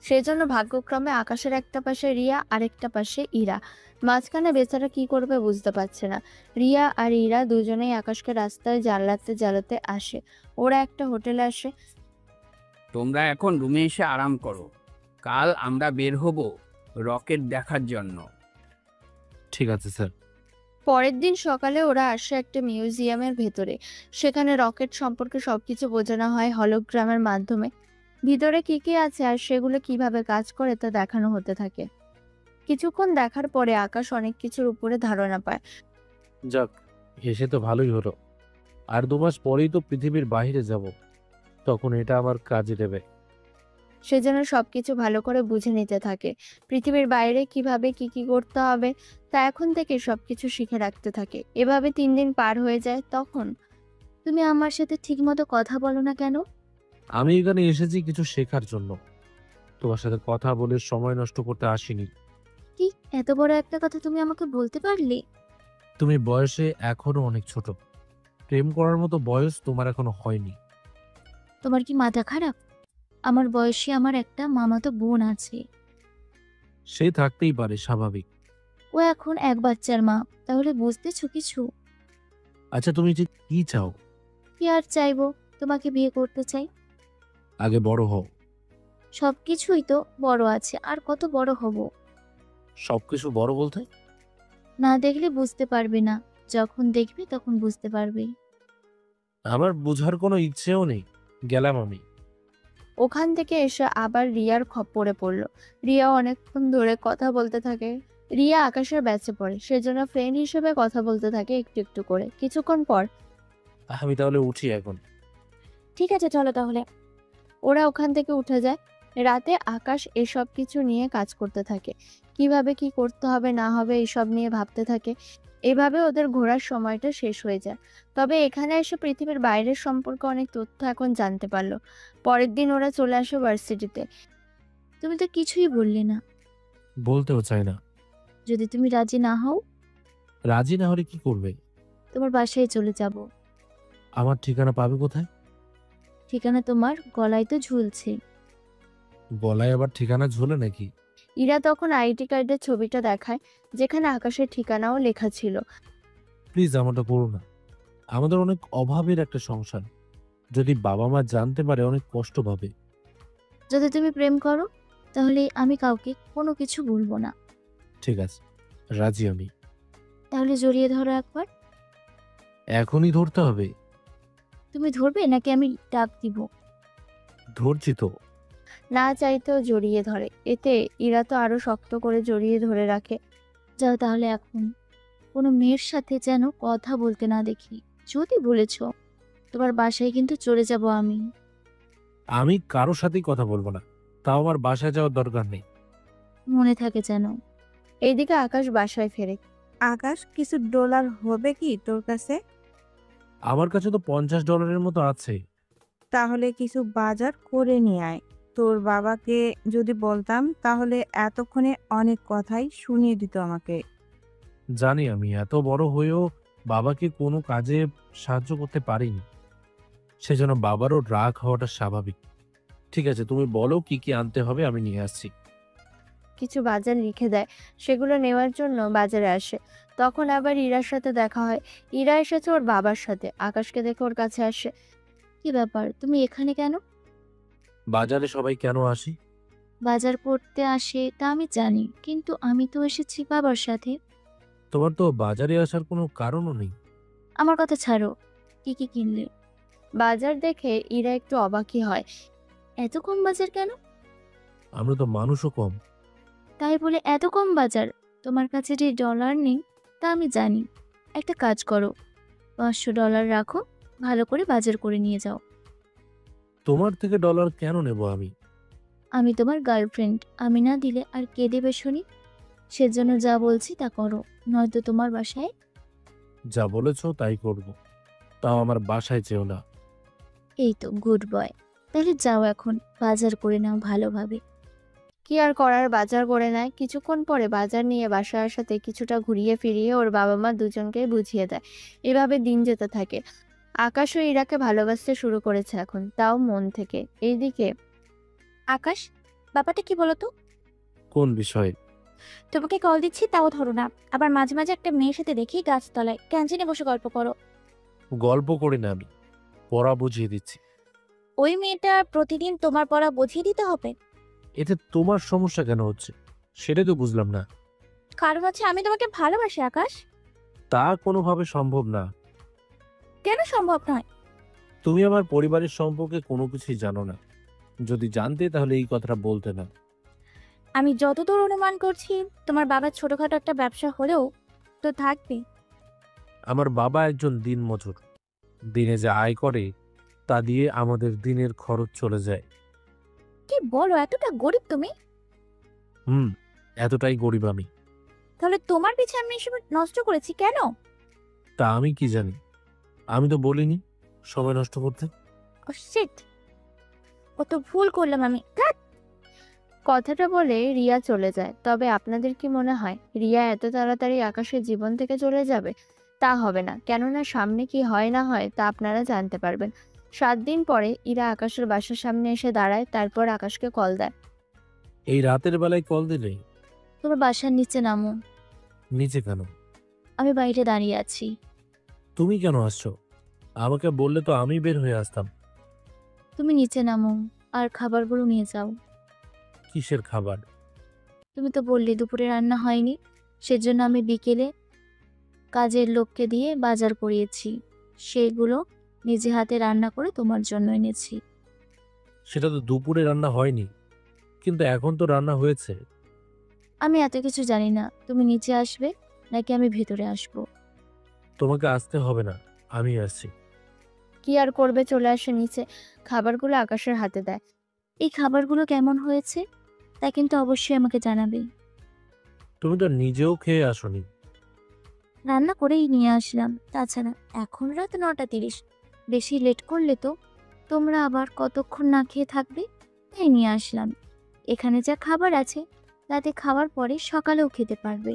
সেজন্য ভাগ্যক্রমে আকাশের একটা পাশে রিয়া, আরেকটা পাশে ইরা। মাঝখানে বেচারা কি করবে বুঝতে পারছে না। রিয়া আর ইরা দুজনেই আকাশকে রাস্তায় জ্বালাতে জ্বালাতে আসে। ওরা একটা হোটেলে আসে। তোমরা এখন রুমে এসে আরাম করো, কাল আমরা বের হব রকেট দেখার জন্য। ঠিক আছে স্যার। পরের দিন সকালে ওরা আসে একটা মিউজিয়ামের ভেতরে। সেখানে রকেট সম্পর্কে সবকিছু বোঝানো হয় হলোগ্রামের মাধ্যমে। ভিতরে কি কি আছে আর সেগুলো কিভাবে কাজ করে তা দেখানো হতে থাকে। কিছুক্ষণ দেখার পরে আকাশ অনেক কিছুর উপরে ধারণা পায়। যাক, এসে তো ভালোই হলো। আর 2 মাস পরেই তো পৃথিবীর বাইরে যাব, তখন এটা আমার কাজে দেবে। সেজন্য সবকিছু ভালো করে বুঝে নিতে থাকে। পৃথিবীর বাইরে কিভাবে কি কি করতে হবে তা এখন থেকে সবকিছু শিখে রাখতে থাকে। এভাবে 3 দিন পার হয়ে যায়। তখন তুমি আমার সাথে ঠিকমতো কথা বলো না কেন? আমি এখানে এসেছি কিছু শেখার জন্য, তোমার সাথে কথা বলে সময় নষ্ট করতে আসিনি। কি এত বড় একটা কথা তুমি আমাকে বলতে পারলে? তুমি বয়সে এখনো অনেক ছোট, প্রেম করার মতো বয়স তোমার এখনো হয়নি। তোমার কি মাথা খারাপ? আমার বয়সী আমার একটা মামাতো বোন আছে। সে থাকতেই পারে, স্বাভাবিক। ও এখন এক বাচ্চার মা, তাহলে বুঝতেছো কিছু? আচ্ছা, তুমি যে কি চাও? কি আর চাইবো, তোমাকে বিয়ে করতে চাই। আগে বড় হও। সবকিছুই তো বড় আছে, আর কত বড় হব? সবকিছু বড় বলতে? না দেখলে বুঝতে পারবে না, যখন দেখবে তখন বুঝতে পারবে। আমার বুঝার কোনো ইচ্ছেও নেই, গেলাম আমি। ওখান থেকে এসে আবার রিয়ার খপ্পরে পড়ল। রিয়া অনেকক্ষণ ধরে কথা বলতে থাকে। রিয়া আকাশের ব্যাচে পড়ে, সেজন্য ফ্রেন্ড হিসেবে কথা বলতে থাকে একটু একটু করে। কিছুক্ষণ পর আমি তাহলে উঠি এখন। ঠিক আছে চলো তাহলে। ওরা ওখান থেকে উঠে যায়। রাতে আকাশ এসব কিছু নিয়ে কাজ করতে থাকে। কিভাবে কি করতে হবে না হবে এইসব নিয়ে ভাবতে থাকে। এভাবে ওদের ঘোরার সময়টা শেষ হয়ে যায়। তবে এখানে এসে পৃথিবীর বাইরের সম্পর্কে অনেক তথ্য এখন জানতে পারলো। পরের দিন ওরা চলে আসে ভার্সিটিতে। তুমি তো কিছুই বললে না। বলতেও চাই না। যদি তুমি রাজি না হও, রাজি না হলে কি করবে? তোমার বাসায় চলে যাব। আমার ঠিকানা পাবে কোথায়? ঠিকানা তোমার গলায় তো ঝুলছে। গলায় আবার ঠিকানা ঝোলে নাকি? ইরা তখন আইডি কার্ডের ছবিটা দেখায়, যেখানে আকাশের ঠিকানাও লেখা ছিল। প্লিজ আমারটা করো না, আমাদের অনেক অভাবের একটা সংসার। যদি বাবা মা জানতে পারে অনেক কষ্ট পাবে। যদি তুমি প্রেম করো তাহলে আমি কাউকে কোনো কিছু বলবো না। ঠিক আছে, রাজি আমি। তাহলে জড়িয়ে ধরো একবার। এখনই ধরতে হবে? তুমি ধরবে নাকি আমি ডাক দিব? ধরছি তো। না চাইতেও জড়িয়ে ধরে। এতে ইরা তো আরো শক্ত করে জড়িয়ে ধরে রাখে। যাও তাহলে এখন, কোনো মেয়ের সাথে যেন কথা বলতে না দেখি। যদি বলেছ, তোমার বাসায় কিন্তু চলে যাব আমি। আমি কারোর সাথেই কথা বলবো না, তাও আমার বাসায় যাওয়ার দরকার নেই। মনে থাকে যেন। এইদিকে আকাশ বাসায় ফেরে। আকাশ, কিছু ডলার হবে কি তোর কাছে? আমার কাছে তো $50 মতো আছে। তাহলে কিছু বাজার করে নিয়ে আয়। তোর বাবাকে যদি বলতাম তাহলে এতক্ষণে অনেক কথাই শুনিয়ে দিত আমাকে। জানি আমি এত বড় হয়েও বাবাকে কোনো কাজে সাহায্য করতে পারিনি, সেজন্য বাবারও রাগ হওয়াটা স্বাভাবিক। ঠিক আছে, তুমি বলো কি কি আনতে হবে, আমি নিয়ে আসছি। কিছু বাজার লিখে দেয়। সেগুলো নেওয়ার জন্য বাজারে আসে। তখন আবার ইরার সাথে দেখা হয়। ইরা এসেছে ওর বাবার সাথে। আকাশকে দেখে ওর কাছে আসে। কি ব্যাপার, তুমি এখানে কেন? বাজারে সবাই কেন আসি? বাজার করতে আসে তা আমি জানি, কিন্তু আমি তো এসেছি বাবার সাথে। তোমার তো বাজারে আসার কোনো কারণও নেই। আমার কথা ছাড়ো, কি কি কিনলে? বাজার দেখে ইরা একটু অবাকই হয়। এত কম বাজার কেন? আমরা তো মানুষও কম। তাই বলে এত কম বাজার? তোমার কাছে যে ডলার নেই তা আমি জানি। একটা কাজ করো, $500 রাখো, ভালো করে বাজার করে নিয়ে যাও। তোমার থেকে ডলার কেন নেব আমি? আমি তোমার গার্লফ্রেন্ড, আমি না দিলে আর কে দেবে শুনি? সেজন্য যা বলছি তা করো, নয়তো তোমার বাসায়। যা বলেছ তাই করব। তাও আমার বাসায় যেও না। এই তো গুড বয়। তাহলে যাও এখন, বাজার করে নাও ভালোভাবে। কি আর করার, বাজার করে নেয়। কিছুক্ষণ পরে বাজার নিয়ে বাসায় আসাতে কিছুটা ঘুরিয়ে ফিরিয়ে ওর বাবা মা দুজনকে বুঝিয়ে দেয়। এভাবে দিন যেতে থাকে। আকাশও ইরাকে ভালোবাসতে শুরু করেছে এখন, তাও মন থেকে। এইদিকে আকাশ, ব্যাপারটা কি বলো তো? কোন বিষয়ে? তোমাকে কল দিচ্ছি তাও ধরো না, আবার মাঝে মাঝে একটা মেয়ের সাথে দেখি গাছতলায় ক্যান্টিনে বসে গল্প করো। গল্প করি না আমি, পড়া বুঝিয়ে দিচ্ছি। ওই মেয়েটা প্রতিদিন তোমার পড়া বুঝিয়ে দিতে হবে? এতে তোমার সমস্যা কেন হচ্ছে সেটাই তো বুঝলাম না। কারণ হচ্ছে আমি তোমাকে ভালোবাসি আকাশ। তা কোনোভাবে সম্ভব না। কেন সম্ভব নয়? তুমি আমার পরিবারের সম্পর্কে কোনো কিছুই জানো না। যদি জানতে তাহলে এই কথাটা বলতে না। আমি যতদূর অনুমান করছি তোমার বাবার ছোটখাটো একটা ব্যবসা হলেও তো থাকবে। আমার বাবা একজন দিনমজুর। দিনে যে আয় করে তা দিয়ে আমাদের দিনের খরচ চলে যায়। কি বলো, এতটা গরিব তুমি? এতটাই গরিব আমি। তাহলে তোমার পিছে আমি এসব নষ্ট করেছি কেন? তা আমি কি জানি? আমি তো বলিনি সময় নষ্ট করতে। ও শিট, কত ভুল করলাম আমি। ধ্যাৎ। কথাটা বলে রিয়া চলে যায়। তবে আপনাদের কি মনে হয় রিয়া এত তাড়াতাড়ি আকাশের জীবন থেকে চলে যাবে? তা হবে না, কেননা সামনে কি হয় না হয় তা আপনারা জানতে পারবেন। 7 দিন পরে ইরা আকাশের বাসার সামনে এসে দাঁড়ায়, তারপর আকাশকে কল দেয়। এই রাতের বেলায় কল দিলে? তোমার বাসার নিচে নামো। নিচে কেন? আমি বাইরে দাঁড়িয়ে আছি। তুমি কেন আসছো? আমাকে বললে তো আমি বের হয়ে আসতাম। তুমি নিচে নামো আর খাবারগুলো নিয়ে যাও। কিসের খাবার? তুমি তো বললে দুপুরে রান্না হয়নি, সেজন্য আমি বিকেলে কাজের লোককে দিয়ে বাজার করিয়েছি। সেগুলো নিজে হাতে রান্না করে তোমার জন্য এনেছি। সেটা তো দুপুরে রান্না হয়নি, কিন্তু এখন তো রান্না হয়েছে। আমি এত কিছু জানি না, তুমি নিচে আসবে নাকি আমি ভেতরে আসবো? তোমাকে আসতে হবে না, আমি আসছি। কি আর করবে, চলে আসে নিচে। খাবারগুলো আকাশের হাতে দেয়। এই খাবারগুলো কেমন হয়েছে তা কিন্তু অবশ্যই আমাকে জানাবে। তুমি তো নিজেও খেয়ে আসোনি। রান্না করেই নিয়ে আসলাম। তাছাড়া এখন রাত 9:30, বেশি লেট করলে তো তোমরা আবার কতক্ষণ না খেয়ে থাকবে, তাই নিয়ে আসলাম। এখানে যা খাবার আছে তাতে খাওয়ার পরে সকালেও খেতে পারবে।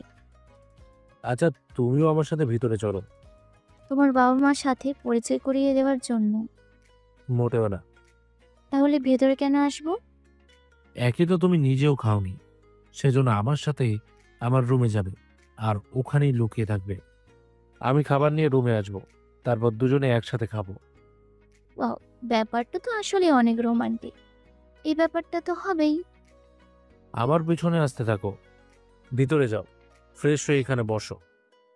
আচ্ছা, তুমিও আমার সাথে ভিতরে চলো। তোমার বাবা মার সাথে পরিচয় করিয়ে দেওয়ার জন্য। মোটেও না। তাহলে ভেতরে কেন আসবো? একে তো তুমি নিজেও খাওনি, সেজন্য আমার সাথে আমার রুমে যাবে আর ওখানেই লুকিয়ে থাকবে। আমি খাবার নিয়ে রুমে আসবো, তারপর দুজনে একসাথে খাবো। ওয়াও, ব্যাপারটা তো আসলে অনেক রোমান্টিক। এই ব্যাপারটা তো হবেই। আমার পিছনে আসতে থাকো। ভিতরে যাও, ফ্রেশ হয়ে এখানে বসো।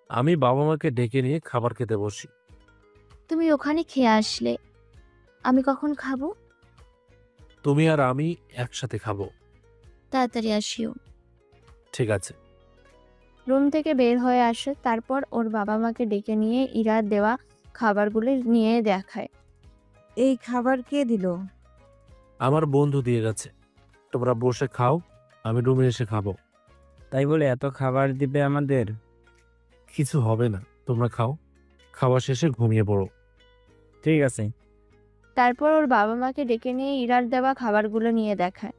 আমি বাবা মাকে ডেকে নিয়ে খাবার খেতে বসি। তুমি ওখানে খেয়ে আসলে আমি কখন খাবো? তুমি আর আমি একসাথে খাবো। তাড়াতাড়ি আসিও। ঠিক আছে। রুম থেকে বের হয়ে আসে, তারপর ওর বাবা মাকে ডেকে নিয়ে ইরার দেওয়া খাবারগুলো নিয়ে দেখায়। এই খাবার কে দিল? আমার বন্ধু দিয়ে গেছে। তোমরা বসে খাও, আমি রুমে এসে খাবো। তাই বলে এত খাবার দিবে আমাদের? কিছু হবে না, তোমরা খাও। খাওয়া শেষে ঘুমিয়ে পড়ো। ঠিক আছে। তারপর ওর বাবা মাকে ডেকে নিয়ে ইরার দেওয়া খাবারগুলো নিয়ে দেখায়।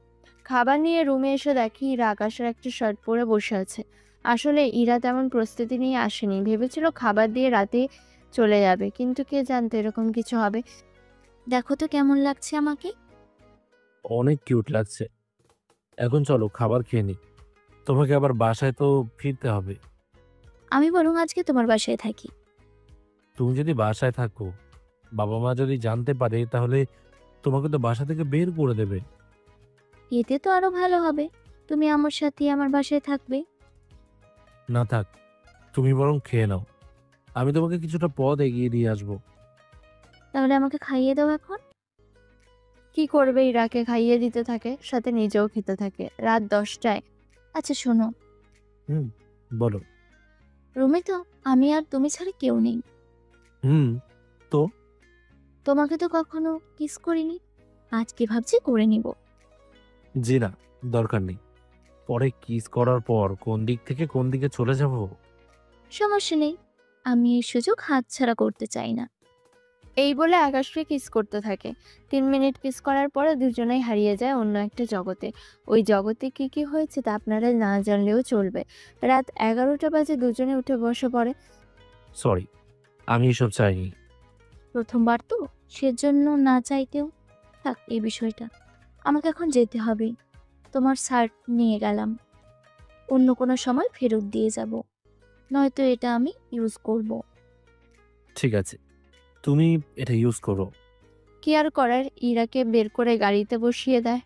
খাবার নিয়ে রুমে এসে দেখি ইরা আকাশের একটা শার্ট পরে বসে আছে। আসলে ইরা তেমন প্রস্তুতি নিয়ে আসেনি, ভেবেছিল খাবার দিয়ে রাতে চলে যাবে, কিন্তু কে জানতো এরকম কিছু হবে। দেখো তো কেমন লাগছে আমাকে। অনেক কিউট লাগছে। এখন চলো খাবার খেয়ে নি। তোমাকে আবার বাসায় তো ফিরতে হবে। আমি বরং আজকে তোমার বাসায় থাকি। তুমি যদি বাসায় থাকো বাবা মা যদি জানতে পারে তাহলে তোমাকে তো বাসা থেকে বের করে দেবে। এতে তো আরো ভালো হবে, তুমি আমার সাথে আমার বাসায় থাকবে। না থাক, তুমি বরং খেয়ে নাও, আমি তোমাকে কিছুটা পথ এগিয়ে দিয়ে আসবো। তাহলে আমাকে খাইয়ে দাও এখন। কি করবে, ইরাকে খাইয়ে দিতে থাকে, সাথে নিজেও খেতে থাকে। রাত 10টায় আচ্ছা শোনো, হুম, বলো। রুমে তো আমি আর তুমি ছাড়া কেউ নেই। হুম, তো তোমাকে তো কখনো কিস করিনি, আজকে ভাবছি করে নিব। জি না, দরকার নেই। পরে কিস করার পর কোন দিক থেকে কোন দিকে চলে যাব। সমস্যা নেই, আমি এই সুযোগ হাতছাড়া করতে চাই না। এই বলে আকাশকে কিস করতে থাকে। 3 মিনিট কিস করার পরে দুজনেই হারিয়ে যায় অন্য একটা জগতে। ওই জগতে কি কি হয়েছে তা আপনারা না জানলেও চলবে। রাত 11টা বাজে দুজনে উঠে বসে পড়ে। সরি, আমি এসব চাইনি। প্রথমবার তো, সেজন্য না চাইতেও থাক এই বিষয়টা। আমাকে এখন যেতে হবে, তোমার শার্ট নিয়ে গেলাম, অন্য কোনো সময় ফেরত দিয়ে যাব, নয়তো এটা আমি ইউজ করব। ঠিক আছে, তুমি এটা ইউজ করো। কি আর করার, ইরাকে বের করে গাড়িতে বসিয়ে দেয়।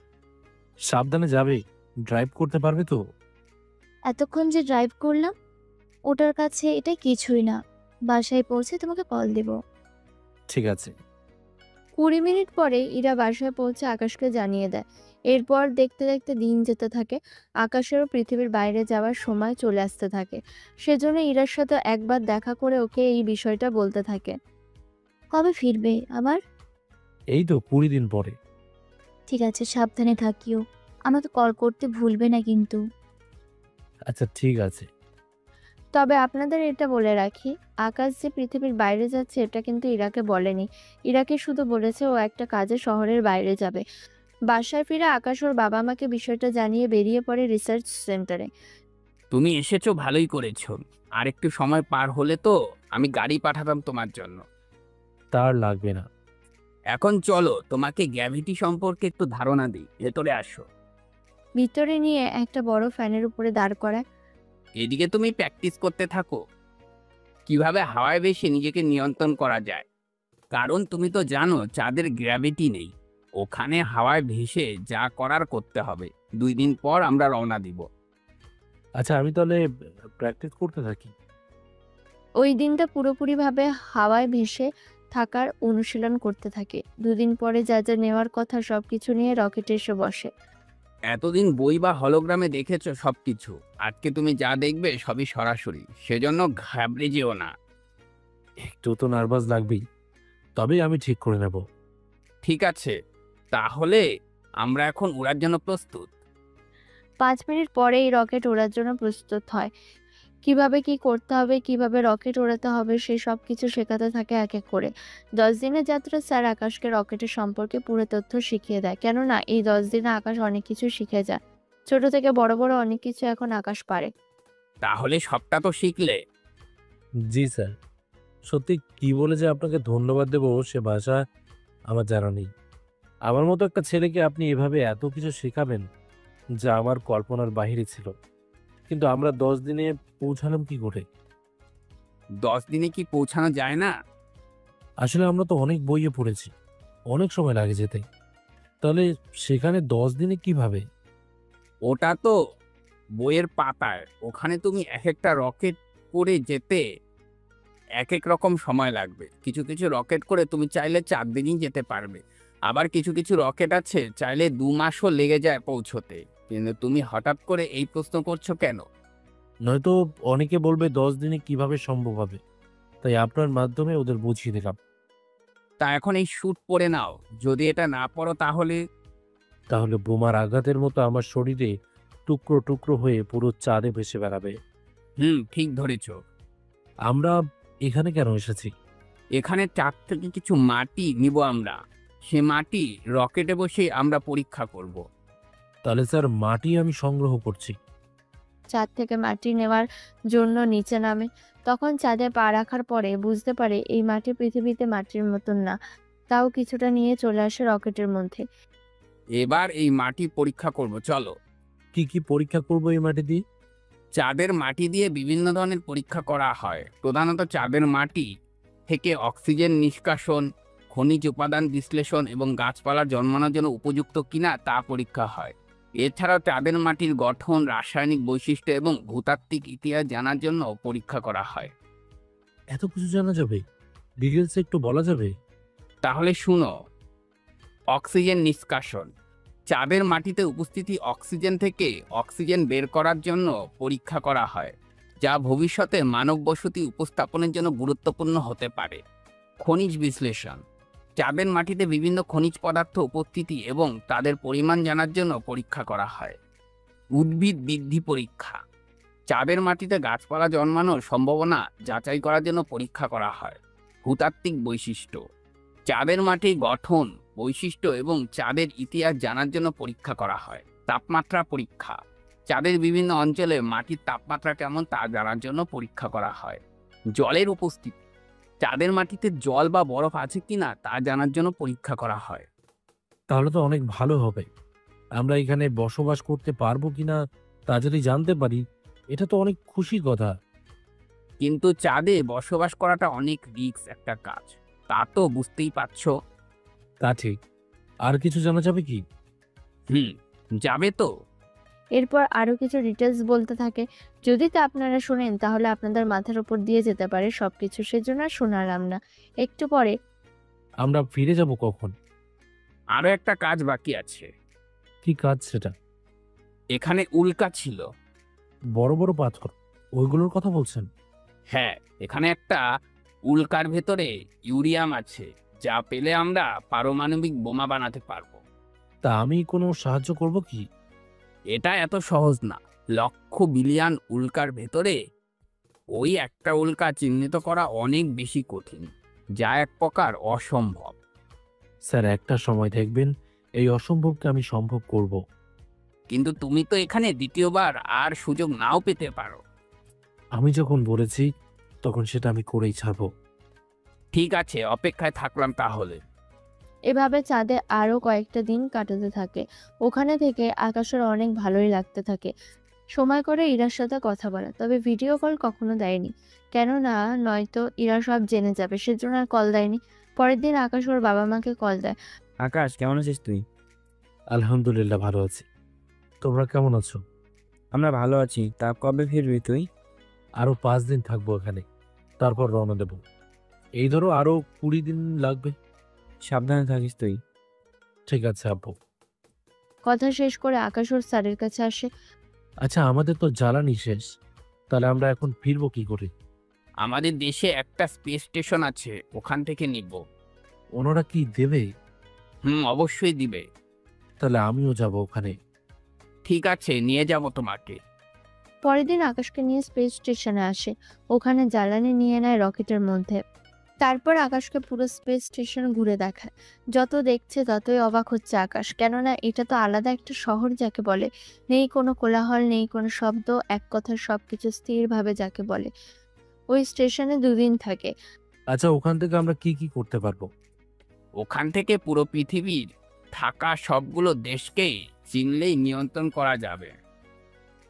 সাবধানে যাবে, ড্রাইভ করতে পারবে তো? এতক্ষণ যে ড্রাইভ করলাম ওটার কাছে এটা কিছুই না, বাসায় পৌঁছে তোমাকে কল দেব। ঠিক আছে। 20 মিনিট পরে ইরা বাসায় পৌঁছে আকাশকে জানিয়ে দেয়। এরপর দেখতে দেখতে দিন যেতে থাকে। আকাশেরও পৃথিবীর বাইরে যাওয়ার সময় চলে আসতে থাকে। সেজন্য ইরার সাথে একবার দেখা করে ওকে এই বিষয়টা বলতে থাকে। কবে ফিরবে আবার? এই তো 20 দিন পরে। ঠিক আছে, সাবধানে থাকিও, আমাকে কল করতে ভুলবে না কিন্তু। আচ্ছা ঠিক আছে। তবে আপনাদের এটা বলে রাখি, আকাশ যে পৃথিবীর বাইরে যাচ্ছে এটা কিন্তু ইরাকে বলেনি। ইরাকে শুধু বলেছে ও একটা কাজে শহরের বাইরে যাবে। বাসায় ফিরে আকাশ ওর বাবা মাকে বিষয়টা জানিয়ে বেরিয়ে পড়ে রিসার্চ সেন্টারে। তুমি এসেছো ভালোই করেছো। আর একটু সময় পার হলে তো আমি গাড়ি পাঠাতাম তোমার জন্য। তার লাগবে না। এখন চলো তোমাকে গ্র্যাভিটি সম্পর্কে একটু ধারণা দিই, ভেতরে আসো। ভিতরে নিয়ে একটা বড় ফ্যানের উপরে দাঁড় করায়। এদিকে তুমি প্র্যাকটিস করতে থাকো কিভাবে হাওয়ায় ভেসে নিজেকে নিয়ন্ত্রণ করা যায়। কারণ তুমি তো জানো চাঁদের গ্র্যাভিটি নেই, ওখানে হাওয়ায় ভেসে যা করার করতে হবে। 2 দিন পর আমরা রওনা দিব। আচ্ছা আমি তাহলে প্র্যাকটিস করতে থাকি। ওই দিনটা পুরোপুরিভাবে হাওয়ায় ভেসে থাকার অনুশীলন করতে থাকে। 2 দিন পরে যা যা নেওয়ার কথা সবকিছু নিয়ে রকেটে এসে বসে। এতদিন বই বা হলোগ্রামে দেখেছো সবকিছু, আজকে তুমি যা দেখবে সবই সরাসরি, সেজন্য ঘাবড়ে যেও না। একটু তো নার্ভাস লাগবেই, তবে আমি ঠিক করে নেব। ঠিক আছে, তাহলে আমরা এখন উড়ার জন্য প্রস্তুত। 5 মিনিট পরেই রকেট ওড়ার জন্য প্রস্তুত হয়। কিভাবে কি করতে হবে, কিভাবে রকেট ওড়াতে হবে সে সব কিছু শেখাতে থাকে এক এক করে। 10 দিনের যাত্রা স্যার আকাশকে রকেটের সম্পর্কে পুরো তথ্য শিখিয়ে দেয়। কেননা এই 10 দিনে আকাশ অনেক কিছু শিখে যায়। ছোট থেকে বড় বড় অনেক কিছু এখন আকাশ পারে। তাহলে সবটা তো শিখলে। জি স্যার, সত্যি কি বলে যে আপনাকে ধন্যবাদ দেব সে ভাষা আমার জানা নেই। আমার মতো একটা ছেলেকে আপনি এভাবে এত কিছু শেখাবেন যা আমার কল্পনার বাইরে ছিল। কিন্তু আমরা 10 দিনে পৌঁছালাম কি করে? 10 দিনে কি পৌঁছানো যায় না? আসলে আমরা তো অনেক বইয়ে পড়েছি, অনেক সময় লাগে যেতে। তাহলে সেখানে 10 দিনে কিভাবে? ওটা তো বইয়ের পাতায়, ওখানে তুমি এক একটা রকেট করে যেতে এক এক রকম সময় লাগবে। কিছু কিছু রকেট করে তুমি চাইলে 4 দিনই যেতে পারবে। আবার কিছু কিছু রকেট আছে চাইলে 2 মাসও লেগে যায় পৌঁছতে। কিন্তু তুমি হঠাৎ করে এই প্রশ্ন করছো কেন? নয়তো অনেকে বলবে 10 দিনে কিভাবে সম্ভব হবে, তাই আপনার মাধ্যমে ওদের বুঝিয়ে দিলাম। তা এখন এই স্যুট পরে নাও, যদি এটা না পরো তাহলে। তাহলে বোমার আঘাতের মতো আমার শরীরে টুকরো টুকরো হয়ে পুরো চাঁদে ভেসে বেড়াবে। ঠিক ধরেছ। আমরা এখানে কেন এসেছি? এখানে চাঁদ থেকে কিছু মাটি নিব আমরা। সে মাটি রকেটে বসে আমরা পরীক্ষা করব। তাহলে স্যার মাটি আমি সংগ্রহ করছি। চাঁদ থেকে মাটি নেওয়ার জন্য নিচে নামে। তখন চাঁদে পা রাখার পরে বুঝতে পারে এই মাটি পৃথিবীতে মাটির মতন না। তাও কিছুটা নিয়ে চলে আসে রকেটের মধ্যে। এবার এই মাটি পরীক্ষা করব, চলো। কি কি পরীক্ষা করব এই মাটি দিয়ে? চাঁদের মাটি দিয়ে বিভিন্ন ধরনের পরীক্ষা করা হয়। প্রধানত চাঁদের মাটি থেকে অক্সিজেন নিষ্কাশন, খনিজ উপাদান বিশ্লেষণ এবং গাছপালা জন্মানোর জন্য উপযুক্ত কিনা তা পরীক্ষা হয়। এছাড়াও চাঁদের মাটির গঠন, রাসায়নিক বৈশিষ্ট্য এবং ভূতাত্ত্বিক ইতিহাস জানার জন্য পরীক্ষা করা হয়। এত কিছু জানা যাবে? ডিটেলসে একটু বলা যাবে? তাহলে শুনো, অক্সিজেন নিষ্কাশন। চাঁদের মাটিতে উপস্থিতি অক্সিজেন থেকে অক্সিজেন বের করার জন্য পরীক্ষা করা হয়, যা ভবিষ্যতে মানব বসতি উপস্থাপনের জন্য গুরুত্বপূর্ণ হতে পারে। খনিজ বিশ্লেষণ। চাঁদের মাটিতে বিভিন্ন খনিজ পদার্থ উপস্থিতি এবং তাদের পরিমাণ জানার জন্য পরীক্ষা করা হয়। উদ্ভিদ বৃদ্ধি পরীক্ষা। চাঁদের মাটিতে গাছপালা জন্মানোর সম্ভাবনা যাচাই করার জন্য পরীক্ষা করা হয়। ভূতাত্ত্বিক বৈশিষ্ট্য। চাঁদের মাটির গঠন, বৈশিষ্ট্য এবং চাঁদের ইতিহাস জানার জন্য পরীক্ষা করা হয়। তাপমাত্রা পরীক্ষা। চাঁদের বিভিন্ন অঞ্চলে মাটির তাপমাত্রা কেমন তা জানার জন্য পরীক্ষা করা হয়। জলের উপস্থিতি। চাঁদের মাটিতে জল বা বরফ আছে কিনা তা জানার জন্য পরীক্ষা করা হয়। তাহলে তো অনেক ভালো হবে। আমরা এখানে বসবাস করতে পারবো কিনা তা যদি জানতে পারি, এটা তো অনেক খুশির কথা। কিন্তু চাঁদে বসবাস করাটা অনেক রিস্ক একটা কাজ, তা তো বুঝতেই পারছো। তা ঠিক। আর কিছু জানা যাবে কি? যাবে তো। এরপর আরো কিছু ডিটেলস বলতে থাকে। যদি তা আপনারা শোনেন তাহলে আপনাদের মাথার উপর দিয়ে যেতে পারে সবকিছু, সেজন্য আর শোনালাম না। একটু পরে আমরা ফিরে যাব কখন? আরো একটা কাজ বাকি আছে। কি কাজ সেটা? এখানে উল্কা ছিল। বড় বড় পাথর, ওইগুলোর কথা বলছেন? হ্যাঁ, এখানে একটা উল্কার ভেতরে ইউরিয়াম আছে, যা পেলে আমরা পারমাণবিক বোমা বানাতে পারবো। তা আমি কোনো সাহায্য করব কি? এটা এত সহজ না। লক্ষ বিলিয়ন উল্কার ভেতরে ওই একটা উল্কা চিহ্নিত করা অনেক বেশি কঠিন, যা এক প্রকার অসম্ভব। স্যার, একটা সময় দেখবেন এই অসম্ভবকে আমি সম্ভব করব। কিন্তু তুমি তো এখানে দ্বিতীয়বার আর সুযোগ নাও পেতে পারো। আমি যখন বলেছি তখন সেটা আমি করেই ছাড়বো। ঠিক আছে, অপেক্ষায় থাকলাম তাহলে। এভাবে চাঁদে আরো কয়েকটা দিন কাটাতে থাকে। ওখানে থেকে আকাশের অনেক ভালোই লাগতে থাকে। সময় করে ইরার সাথে কথা বলে, তবে ভিডিও কল কখনো দেয়নি, কেননা নয়তো ইরা সব জেনে যাবে, সেজন্য আর কল দেয়নি। পরের দিন আকাশ ওর বাবা মাকে কল দেয়। আকাশ, কেমন আছিস তুই? আলহামদুলিল্লাহ ভালো আছি। তোমরা কেমন আছো? আমরা ভালো আছি। তা কবে ফিরবি তুই? আরো 5 দিন থাকবো এখানে, তারপর রওনা দেব। এই ধরো আরো 20 দিন লাগবে। সাবধানে থাকিস তুই। ঠিক আছে আব্বু। কথা শেষ করে আকাশ ওর স্যারের কাছে আসে। আচ্ছা, আমাদের তো জ্বালানি শেষ, তাহলে আমরা এখন ফিরবো কি করে? আমাদের দেশে একটা স্পেস স্টেশন আছে, ওখান থেকে নিব। ওনারা কি দেবে? অবশ্যই দিবে। তাহলে আমিও যাব ওখানে। ঠিক আছে, নিয়ে যাব তোমাকে। পরের দিন আকাশকে নিয়ে স্পেস স্টেশনে আসে। ওখানে জ্বালানি নিয়ে নেয় রকেটের মধ্যে। তারপর আকাশকে পুরো স্পেস স্টেশন ঘুরে দেখায়। যত দেখছে ততই অবাক হচ্ছে আকাশ, কেননা এটা তো আলাদা একটা শহর যাকে বলে। নেই কোনো কোলাহল, নেই কোনো শব্দ, এক কথায় সবকিছু স্থিরভাবে যাকে বলে। ওই স্টেশনে 2 দিন থাকে। আচ্ছা, ওখান থেকে আমরা কি কি করতে পারবো? ওখান থেকে পুরো পৃথিবীর থাকা সবগুলো দেশকেই চিনলেই নিয়ন্ত্রণ করা যাবে।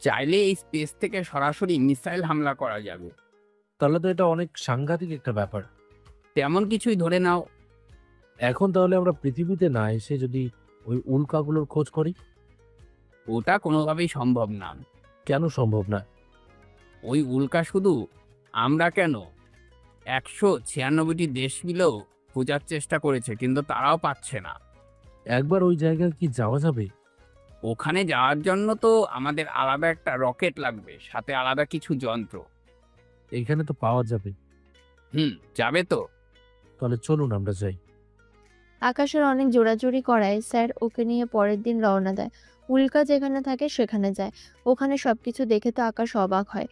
চাইলে এই স্পেস থেকে সরাসরি মিসাইল হামলা করা যাবে। তাহলে তো এটা অনেক সাংঘাতিক একটা ব্যাপার। তেমন কিছুই ধরে নাও। এখন তাহলে আমরা পৃথিবীতে না এসে যদি ওই উল্কাগুলোর খোঁজ করি? ওটা কোনোভাবেই সম্ভব না। কেন সম্ভব না? ওই উল্কা শুধু আমরা কেন, 196টি দেশ মিলেও খোঁজার চেষ্টা করেছে, কিন্তু তারাও পাচ্ছে না। একবার ওই জায়গায় কি যাওয়া যাবে? ওখানে যাওয়ার জন্য তো আমাদের আলাদা একটা রকেট লাগবে, সাথে আলাদা কিছু যন্ত্র। এখানে তো পাওয়া যাবে। যাবে তো। তাহলে চলুন আমরা যাই। আকাশের অনেক জোরাজুরি করায় স্যার ওকে নিয়ে পরের দিন রওনা দেয়। উল্কা যেখানে থাকে সেখানে যায়। ওখানে সবকিছু দেখে তো আকাশ অবাক হয়।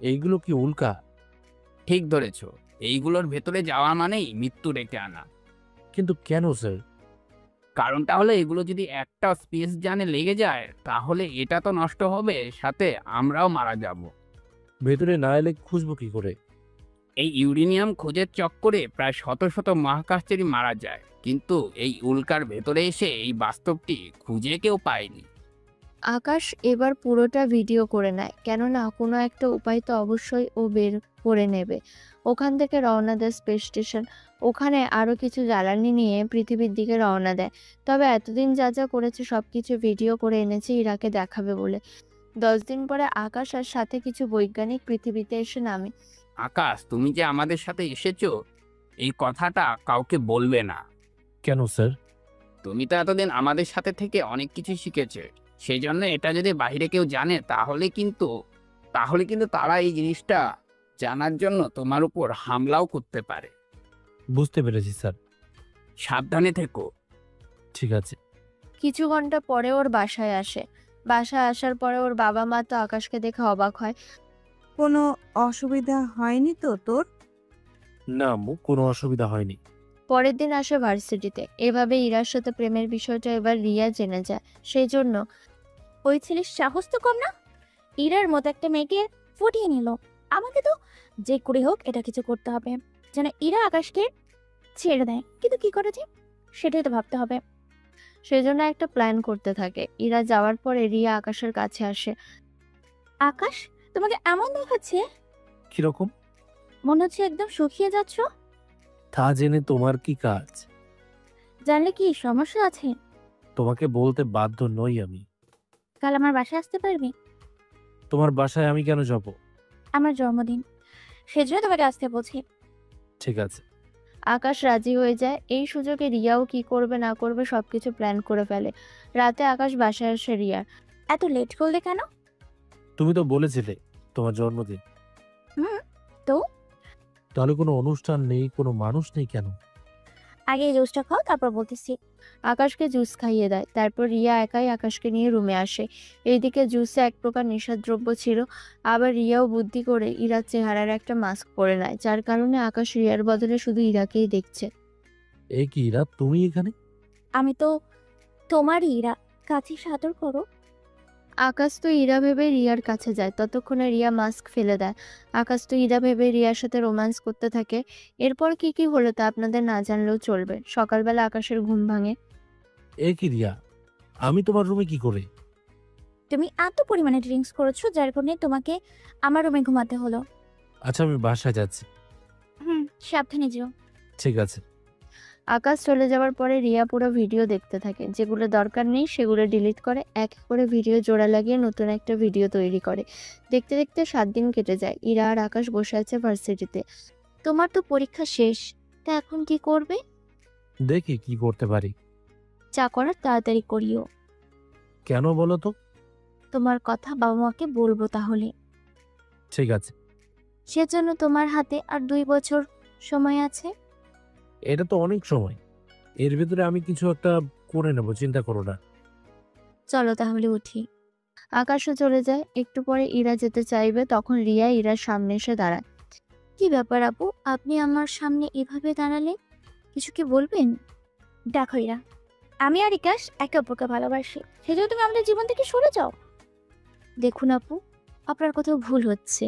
এইগুলো কি উল্কা? ঠিক ধরেছ, এইগুলোর ভেতরে যাওয়া মানেই মৃত্যু ডেকে আনা। কিন্তু কেন স্যার? কারণটা হলো এগুলো যদি একটা স্পেস যানে লেগে যায় তাহলে এটা তো নষ্ট হবে, সাথে আমরাও মারা যাব। ভেতরে না এলে খুঁজবো কি করে? এই ইউরেনিয়াম খোঁজের চক্করে প্রায় শত শত মহাকাশচারী মারা যায়, কিন্তু এই উল্কার ভেতরে এসে এই বাস্তবটি খুঁজে কেউ পায়নি। আকাশ এবার পুরোটা ভিডিও করে নেয়, কেননা কোনো একটা উপায় তো অবশ্যই ও বের করে নেবে। ওখান থেকে রওনা দেয় স্পেস স্টেশন। ওখানে আরও কিছু জ্বালানি নিয়ে পৃথিবীর দিকে রওনা দেয়। তবে এতদিন যা যা করেছে সব কিছু ভিডিও করে এনেছে ইরাকে দেখাবে বলে। 10 দিন পরে আকাশ আর সাথে কিছু বৈজ্ঞানিক পৃথিবীতে এসে নামে। আকাশ, তুমি যে আমাদের সাথে এসেছো এই কথাটা কাউকে বলবে না। কেন স্যার? তুমি তো এতদিন আমাদের সাথে থেকে অনেক কিছু শিখেছো, সেই জন্য এটা যদি বাইরে কেউ জানে তাহলে কিন্তু তারা এই জিনিসটা জানার জন্য তোমার উপর হামলাও করতে পারে। বুঝতে পেরেছি স্যার। সাবধানে থেকো। ঠিক আছে। কিছু ঘন্টা পরে ওর বাসায় আসে। বাসায় আসার পরে ওর বাবা মা তো আকাশকে দেখে অবাক হয়। কোনো অসুবিধা হয়নি তো তোর? না আম্মু, কোনো অসুবিধা হয়নি। পরের দিন আসে ভার্সিটিতে। এভাবে ইরার সাথে প্রেমের বিষয়টা এবার রিয়া জেনে যায়। সেই জন্য ওই ছেলের সাহস তো কম না, ইরার মতো একটা মেয়েকে ফুটিয়ে নিল। আমাকে তো যে করে হোক এটা কিছু করতে হবে, যেন ইরা আকাশকে ছেড়ে দেয়। কিন্তু কি করা যায় সেটাই তো ভাবতে হবে। সেজন্য একটা প্ল্যান করতে থাকে। ইরা যাওয়ার পরে রিয়া আকাশের কাছে আসে। আকাশ, তোমাকে এমন দেখাচ্ছে, কিরকম? মনে হচ্ছে একদম শুকিয়ে যাচ্ছ। তা জেনে তোমার কি কাজ? জানলে কি সমস্যা আছে? তোমাকে বলতে বাধ্য নই আমি। কাল আমার বাসায় আসতে পারবি? তোমার বাসায় আমি কেন যাব? আমার জন্মদিন, সেজন্য তোমাকে আসতে বলছি। ঠিক আছে। আকাশ রাজি হয়ে যায়। এই সুযোগে রিয়াও কি করবে না করবে সবকিছু প্ল্যান করে ফেলে। রাতে আকাশ বাসায় আসে রিয়ার। এত লেট করলে কেন? তুমি তো বলেছিলে তোমার জন্মদিন। তো তাহলে কোনো অনুষ্ঠান নেই, কোনো মানুষ নেই কেন? আগে এই জুসটা খাও, তারপর বলতেছি। আকাশকে জুস খাইয়ে দেয়। তারপর রিয়া একাই আকাশকে নিয়ে রুমে আসে। এইদিকে জুসে এক প্রকার নেশাদ্রব্য ছিল। আবার রিয়াও বুদ্ধি করে ইরার চেহারার একটা মাস্ক পরে নেয়, যার কারণে আকাশ রিয়ার বদলে শুধু ইরাকেই দেখছে। এ কি ইরা, তুমি এখানে? আমি তো তোমারই ইরা, কাছে সাদর করো। আকাশ তো ইরা ভেবে রিয়ার কাছে যায়। ততক্ষণে রিয়া মাস্ক ফেলে দেয়। আকাশ তো ইরা ভেবে রিয়ার সাথে রোম্যান্স করতে থাকে। এরপর কি কি হলো তা আপনাদের না জানলেও চলবে। সকালবেলা আকাশের ঘুম ভাঙে। এ কি রিয়া, আমি তোমার রুমে কি করে? তুমি এত পরিমাণে ড্রিঙ্কস করেছো যার কারণে তোমাকে আমার রুমে ঘুমাতে হলো। আচ্ছা আমি বাসায় যাচ্ছি। সাবধানে যেও। ঠিক আছে। আকাশ চলে যাওয়ার পরে রিয়া পুরো ভিডিও দেখতে থাকে। যেগুলো দরকার নেই সেগুলো ডিলিট করে এক এক করে ভিডিও জোড়া লাগিয়ে নতুন একটা ভিডিও তৈরি করে। দেখতে দেখতে 7 দিন কেটে যায়। ইরা আর আকাশ বসে আছে ভার্সিটিতে। তোমার তো পরীক্ষা শেষ, তা এখন কি করবে? দেখি কি করতে পারি। যা করার তাড়াতাড়ি করিও। কেন বলো তো? তোমার কথা বাবা মাকে বলবো তাহলে। ঠিক আছে। সেজন্য তোমার হাতে আর 2 বছর সময় আছে। এটা তো অনেক সময়, এর ভিতরে আমি কিছু একটা করে নেব, চিন্তা করো না। চলো তাহলে উঠি। আকাশও চলে যায়। একটু পরে ইরা যেতে চাইবে, তখন রিয়া ইরার সামনে এসে দাঁড়ায়। কি ব্যাপার আপু, আপনি আমার সামনে এভাবে দাঁড়ালেন? কিছু কি বলবেন? দেখো ইরা, আমি আর ইকাশ একে অপরকে ভালোবাসি, সেজন্য তুমি আমাদের জীবন থেকে সরে যাও। দেখুন আপু, আপনার কোথাও ভুল হচ্ছে।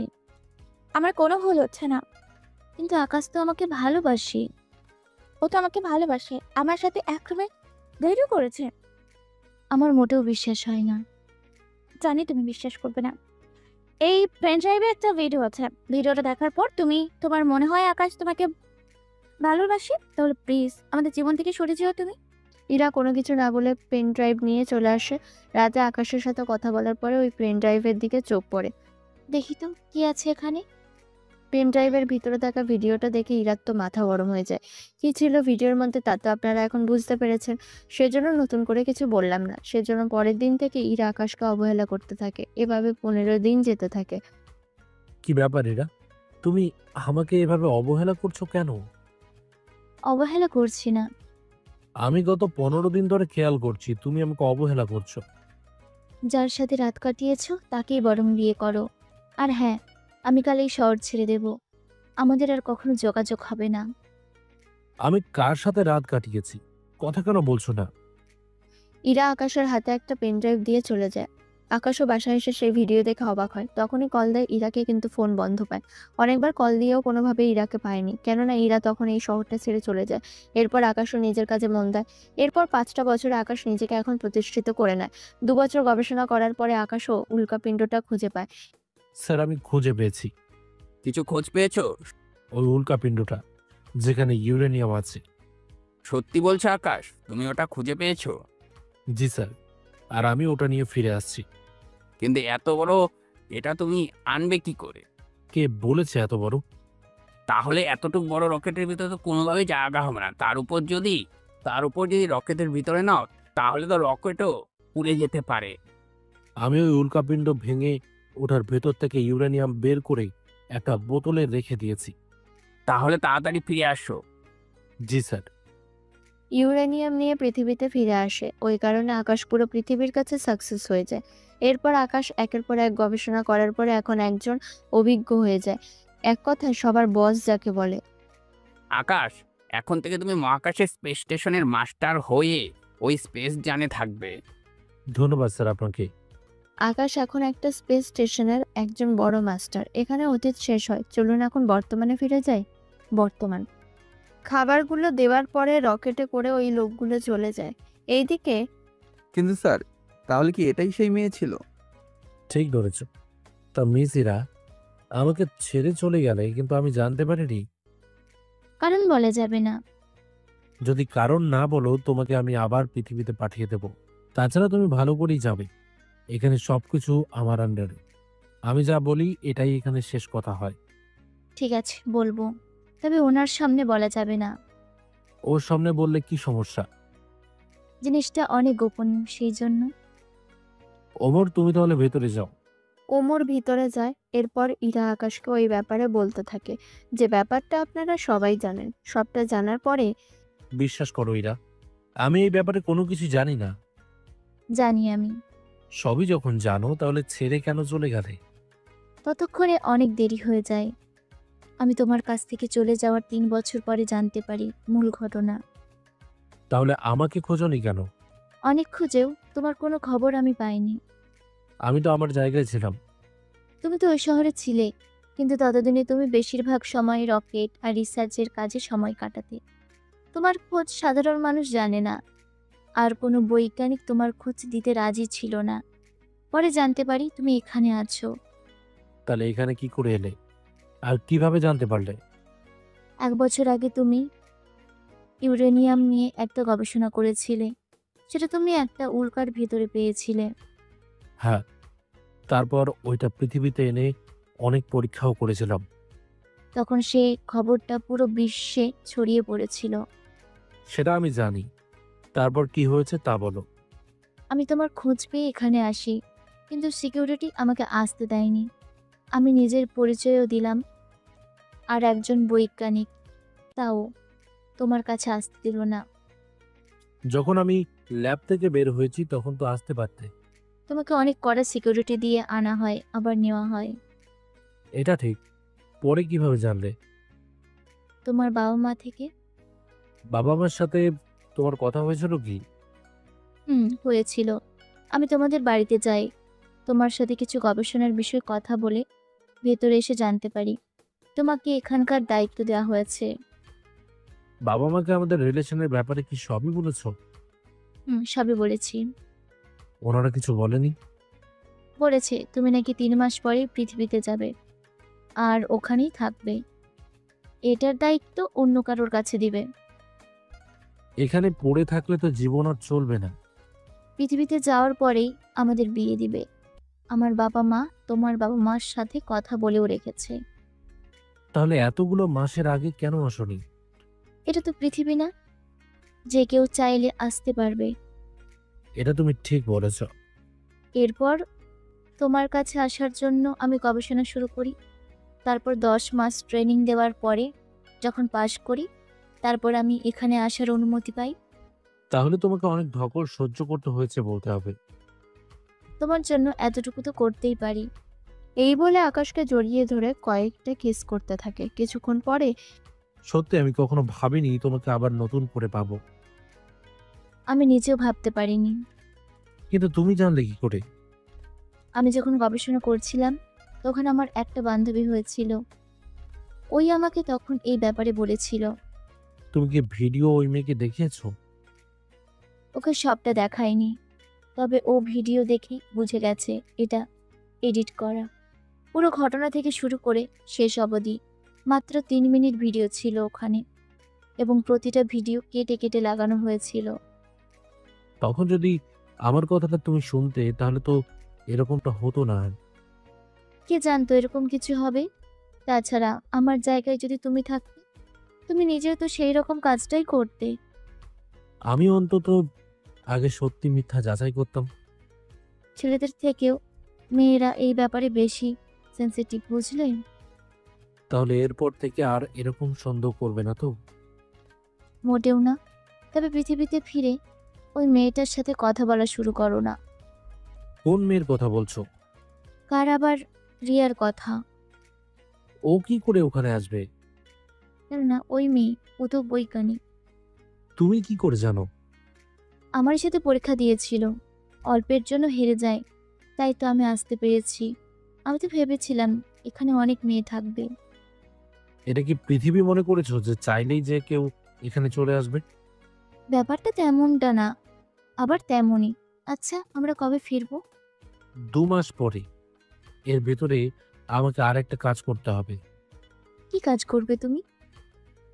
আমার কোনো ভুল হচ্ছে না। কিন্তু আকাশ তো আমাকে ভালোবাসে। ও তো আমাকে ভালোবাসে, আমার সাথে এক রুমে বেরও করেছে। আমার মোটেও বিশ্বাস হয় না। জানি তুমি বিশ্বাস করবে না। এই পেন ড্রাইভে একটা ভিডিও আছে, ভিডিওটা দেখার পর তুমি তোমার মনে হয় আকাশ তোমাকে ভালোবাসে, তাহলে প্লিজ আমাদের জীবন থেকে সরে যেও তুমি। ইরা কোনো কিছু না বলে পেন ড্রাইভ নিয়ে চলে আসে। রাতে আকাশের সাথে কথা বলার পরে ওই পেন ড্রাইভের দিকে চোখ পড়ে। দেখি তো কি আছে এখানে। পেন ড্রাইভের ভিতরে থাকা ভিডিওটা দেখে ইরার তো মাথা গরম হয়ে যায়। কি ছিল ভিডিওর মধ্যে তা তো আপনারা এখন বুঝতে পেরেছেন। সেজন্য নতুন করে কিছু বললাম না। সেজন্য পরের দিন থেকে ইরা আকাশকে অবহেলা করতে থাকে। এভাবে 15 দিন যেতে থাকে। কি ব্যাপার এরা, তুমি আমাকে এভাবে অবহেলা করছো কেন? অবহেলা করছি না। আমি গত 15 দিন ধরে খেয়াল করছি তুমি আমাকে অবহেলা করছো। যার সাথে রাত কাটিয়েছো তাকেই বরং বিয়ে করো। আর হ্যাঁ, আমি কাল এই শহর ছেড়ে দেব। আমাদের আর কখনো যোগাযোগ হবে না। আমি কার সাথে রাত কাটিয়েছি, কথা কেন বলছো না? ইরা আকাশের হাতে একটা পেন ড্রাইভ দিয়ে চলে যায়। আকাশও বাসায় এসে সেই ভিডিও দেখে অবাক হয়। তখনই কল দেয় ইরাকে, কিন্তু ফোন বন্ধ পায়। অনেকবার কল দিয়েও কোনোভাবে ইরাকে পায়নি, কেননা ইরা তখন এই শহরটা ছেড়ে চলে যায়। এরপর আকাশও নিজের কাজে মন দেয়। এরপর 5টা বছরে আকাশ নিজেকে এখন প্রতিষ্ঠিত করে নেয়। 2 বছর গবেষণা করার পরে আকাশও উল্কাপিণ্ডটা খুঁজে পায়। স্যার, আমি খুঁজে পেয়েছি কিছু খোঁজ পেয়েছো? ওই উল্কাপিণ্ডটা, যেখানে ইউরেনিয়াম আছে। সত্যি বলছো আকাশ, তুমি ওটা খুঁজে পেয়েছো? জি স্যার, আর আমি ওটা নিয়ে ফিরে আসছি। কিন্তু এত বড় এটা তুমি আনবে কি করে? কে বলেছে এত বড়? তাহলে এতটুকু বড় রকেটের ভিতরে তো কোনোভাবেই জায়গা হবে না। তার উপর যদি রকেটের ভিতরে নাও, তাহলে তো রকেটও পুড়ে যেতে পারে। আমি ওই উল্কাপিণ্ড ভেঙে ওটার ভেতর থেকে ইউরেনিয়াম বের করে একটা বোতলে রেখে দিয়েছি। তাহলে তাড়াতাড়ি ফিরে আসো। জি স্যার। ইউরেনিয়াম নিয়ে পৃথিবীতে ফিরে আসে। ওই কারণে আকাশ পুরো পৃথিবীর কাছে সাকসেস হয়ে যায়। এরপর আকাশ একের পর এক গবেষণা করার পরে এখন একজন অভিজ্ঞ হয়ে যায়। এক কথায় সবার বস যাকে বলে। আকাশ, এখন থেকে তুমি মহাকাশের স্পেস স্টেশনের মাস্টার হয়ে ওই স্পেস জানে থাকবে। ধন্যবাদ স্যার আপনাকে। আকাশ এখন একটা স্পেস স্টেশনের একজন বড় মাস্টার। এখানে অতীত শেষ হয়, চলুন এখন বর্তমানে ফিরে যাই। বর্তমান খাবারগুলো দেওয়ার পরে রকেটে করে ওই লোকগুলো চলে যায়। এইদিকে কিন্তু স্যার, তাহলে কি এটাই সেই মেয়ে ছিল? ঠিক ধরেছ। তা মিস ইরা আমাকে ছেড়ে চলে গেলে, কিন্তু আমি জানতে পারিনি। কারণ বলা যাবে না। যদি কারণ না বলো, তোমাকে আমি আবার পৃথিবীতে পাঠিয়ে দেব। তাছাড়া তুমি ভালো করেই যাবে। এখানে সবকিছু আমার আন্ডারে। আমি যা বলি এটাই এখানে শেষ কথা হয়। ঠিক আছে, বলবো, তবে ওনার সামনে বলা যাবে না। ওর সামনে বললে কি সমস্যা? জিনিসটা অনেক গোপনীয়, সেই জন্য। ওমর, তুমি তাহলে ভেতরে যাও। ওমর ভিতরে যায়। এরপর ইরা আকাশকে ওই ব্যাপারে বলতে থাকে, যে ব্যাপারটা আপনারা সবাই জানেন। সবটা জানার পরে বিশ্বাস করো ইরা, আমি এই ব্যাপারে কোনো কিছু জানি না। জানি আমি। সবই যখন জানো, তাহলে ছেড়ে কেন চলে গেলে? ততক্ষণে অনেক দেরি হয়ে যায়। আমি তোমার কাছ থেকে চলে যাওয়ার 3 বছর পরে জানতে পারি মূল ঘটনা। তাহলে আমাকে খোঁজনি কেন? অনেক খুঁজেও তোমার কোনো খবর আমি পাইনি। আমি তো আমার জায়গায় ছিলাম। তুমি তো ওই শহরে ছিলে, কিন্তু ততদিনে তুমি বেশিরভাগ সময় রকেট আর রিসার্চের কাজে সময় কাটাতে। তোমার খোঁজ সাধারণ মানুষ জানে না, আর কোনো বৈজ্ঞানিক তোমার খোঁজ দিতে রাজি ছিল না। পরে জানতে পারি তুমি এখানে আছো। তাহলে এখানে কি করে এলে, আর কিভাবে জানতে পারলে? 1 বছর আগে তুমি ইউরেনিয়াম নিয়ে একটা গবেষণা করেছিলে, সেটা তুমি একটা উল্কার ভিতরে পেয়েছিলে। হ্যাঁ, তারপর ওইটা পৃথিবীতে এনে অনেক পরীক্ষাও করেছিলাম। তখন সেই খবরটা পুরো বিশ্বে ছড়িয়ে পড়েছিল। সেটা আমি জানি। তারপর কি হয়েছে তা বলো। আমি তোমার খোঁজ পেয়ে এখানে আসি, কিন্তু সিকিউরিটি আমাকে আসতে দেয়নি। আমি নিজের পরিচয়ও দিলাম, আর একজন বৈজ্ঞানিক, তাও তোমার কাছে আসতে দিল না। যখন আমি ল্যাব থেকে বের হয়েছি তখন তো আসতে পারতে। তোমাকে অনেক কড়া সিকিউরিটি দিয়ে আনা হয়, আবার নেওয়া হয়। এটা ঠিক। পরে কিভাবে জানলে? তোমার বাবা মা থেকে। বাবা মার সাথে তোমার কথা হয়েছিল কি? হয়েছিল। আমি তোমাদের বাড়িতে যাই, তোমার সাথে কিছু গবেষণার বিষয়ে কথা বলে ভেতরে এসে জানতে পারি তোমাকে এখানকার দায়িত্ব দেওয়া হয়েছে। বাবা মাকে আমাদের রিলেশনের ব্যাপারে কি সবই বলেছ? সবই বলেছি। ওনারা কিছু বলেনি? বলেছে তুমি নাকি 3 মাস পরে পৃথিবীতে যাবে, আর ওখানেই থাকবে। এটার দায়িত্ব অন্য কারোর কাছে দিবে। এখানে পড়ে থাকলে তো জীবন আর চলবে না। পৃথিবীতে যাওয়ার পরেই আমাদের বিয়ে দিবে। আমার বাবা মা তোমার বাবা মার সাথে কথা বলেও রেখেছে। তাহলে এতগুলো মাসের আগে কেন আসনি? এটা তো পৃথিবী না, যে কেউ চাইলে আসতে পারবে। এটা তুমি ঠিক বলেছ। এরপর তোমার কাছে আসার জন্য আমি গবেষণা শুরু করি। তারপর 10 মাস ট্রেনিং দেওয়ার পরে যখন পাশ করি, তারপর আমি এখানে আসার অনুমতি পাই। তাহলে তোমাকে অনেক ধকল সহ্য করতে হয়েছে বলতে হবে। তোমার জন্য এতটুকু তো করতেই পারি। এই বলে আকাশকে জড়িয়ে ধরে কয়েকটা কিস করতে থাকে। কিছুক্ষণ পরে সত্যি আমি কখনো ভাবিনি তোমাকে আবার নতুন করে পাবো। আমি নিজেও ভাবতে পারিনি। কিন্তু তুমি জানলে কি করে? আমি যখন গবেষণা করছিলাম তখন আমার একটা বান্ধবী হয়েছিল, ওই আমাকে তখন এই ব্যাপারে বলেছিল। তুমি কি ভিডিও ওই মেয়েকে দেখিয়েছো? ওকে সবটা দেখায়নি, তবে ও ভিডিও দেখে বুঝে গেছে এটা এডিট করা। পুরো ঘটনা থেকে শুরু করে শেষ অবধি মাত্র 3 মিনিট ভিডিও ছিল ওখানে, এবং প্রতিটা ভিডিও কেটে কেটে লাগানো হয়েছিল। তখন যদি আমার কথাটা তুমি শুনতে তাহলে তো এরকমটা হতো না। কে জানতো এরকম কিছু হবে? তাছাড়া আমার জায়গায় যদি তুমি থাকতে, তুমি নিজেও তো সেই রকম কাজটাই করতে। আমি অন্তত আগে সত্যি মিথ্যা যাচাই করতাম। ছেলেদের থেকেও মেয়েরা এই ব্যাপারে বেশি সেনসিটিভ, বুঝলেন? তাহলে এরপর থেকে আর এরকম সন্দেহ করবে না তো? মোটেও না। তবে পৃথিবীতে ফিরে ওই মেয়েটার সাথে কথা বলা শুরু করো না। কোন মেয়ের কথা বলছো? কার আবার রিয়ার কথা। ও কি করে ওখানে আসবে? না, ওই মেয়ে, ও তো বৈজ্ঞানিক। তুমি কি করে জানো? আমার সাথে পরীক্ষা দিয়েছিল, অল্পের জন্য হেরে যায়, তাই তো আমি আসতে পেরেছি। আমি তো ভেবেছিলাম এখানে অনেক মেয়ে থাকবে। এটা কি পৃথিবী মনে করেছো যে চাইলেই যে কেউ এখানে চলে আসবে? ব্যাপারটা তেমনটা না, আবার তেমনই। আচ্ছা, আমরা কবে ফিরবো? 2 মাস পরে। এর ভেতরে আমাকে আর একটা কাজ করতে হবে। কি কাজ করবে তুমি?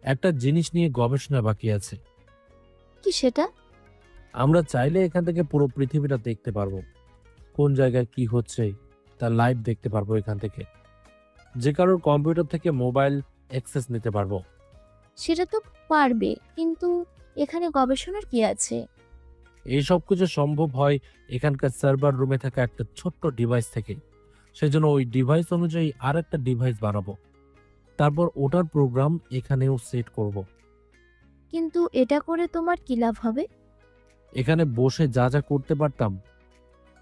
একটা জিনিস নিয়ে গবেষণা বাকি আছে। কি সেটা? আমরা চাইলে এখান থেকে পুরো পৃথিবীটা দেখতে পারবো। কোন জায়গায় কি হচ্ছে তা লাইভ দেখতে পারবো এখান থেকে। যে কারোর কম্পিউটার থেকে মোবাইল অ্যাক্সেস নিতে পারবো। সেটা তো পারবে, কিন্তু এখানে গবেষণার কি আছে? এই সব কিছু সম্ভব হয় এখানকার সার্ভার রুমে থাকা একটা ছোট্ট ডিভাইস থেকে। সেজন্য ওই ডিভাইস অনুযায়ী আর একটা ডিভাইস বানাবো, তারপর ওটার প্রোগ্রাম এখানেও সেট করব। কিন্তু এটা করে তোমার কি লাভ হবে? এখানে বসে যা যা করতে পারতাম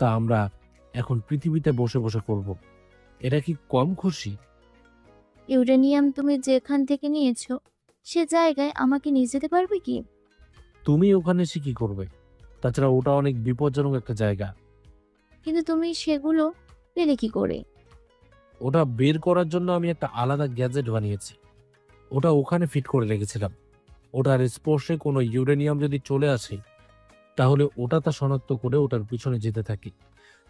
তা আমরা এখন পৃথিবীতে বসে বসে করব। এটা কি কম খুশি? ইউরেনিয়াম তুমি যেখান থেকে নিয়েছো সে জায়গায় আমাকে নিয়ে যেতে পারবে কি? তুমি ওখানে এসে কি করবে? তাছাড়া ওটা অনেক বিপজ্জনক একটা জায়গা। কিন্তু তুমি সেগুলো পেলে কি করে? ওটা বের করার জন্য আমি একটা আলাদা গ্যাজেট বানিয়েছি। ওটা ওখানে ফিট করে রেখেছিলাম। ওটার স্পর্শে কোনো ইউরেনিয়াম যদি চলে আসে তাহলে ওটা তা শনাক্ত করে ওটার পিছনে যেতে থাকি।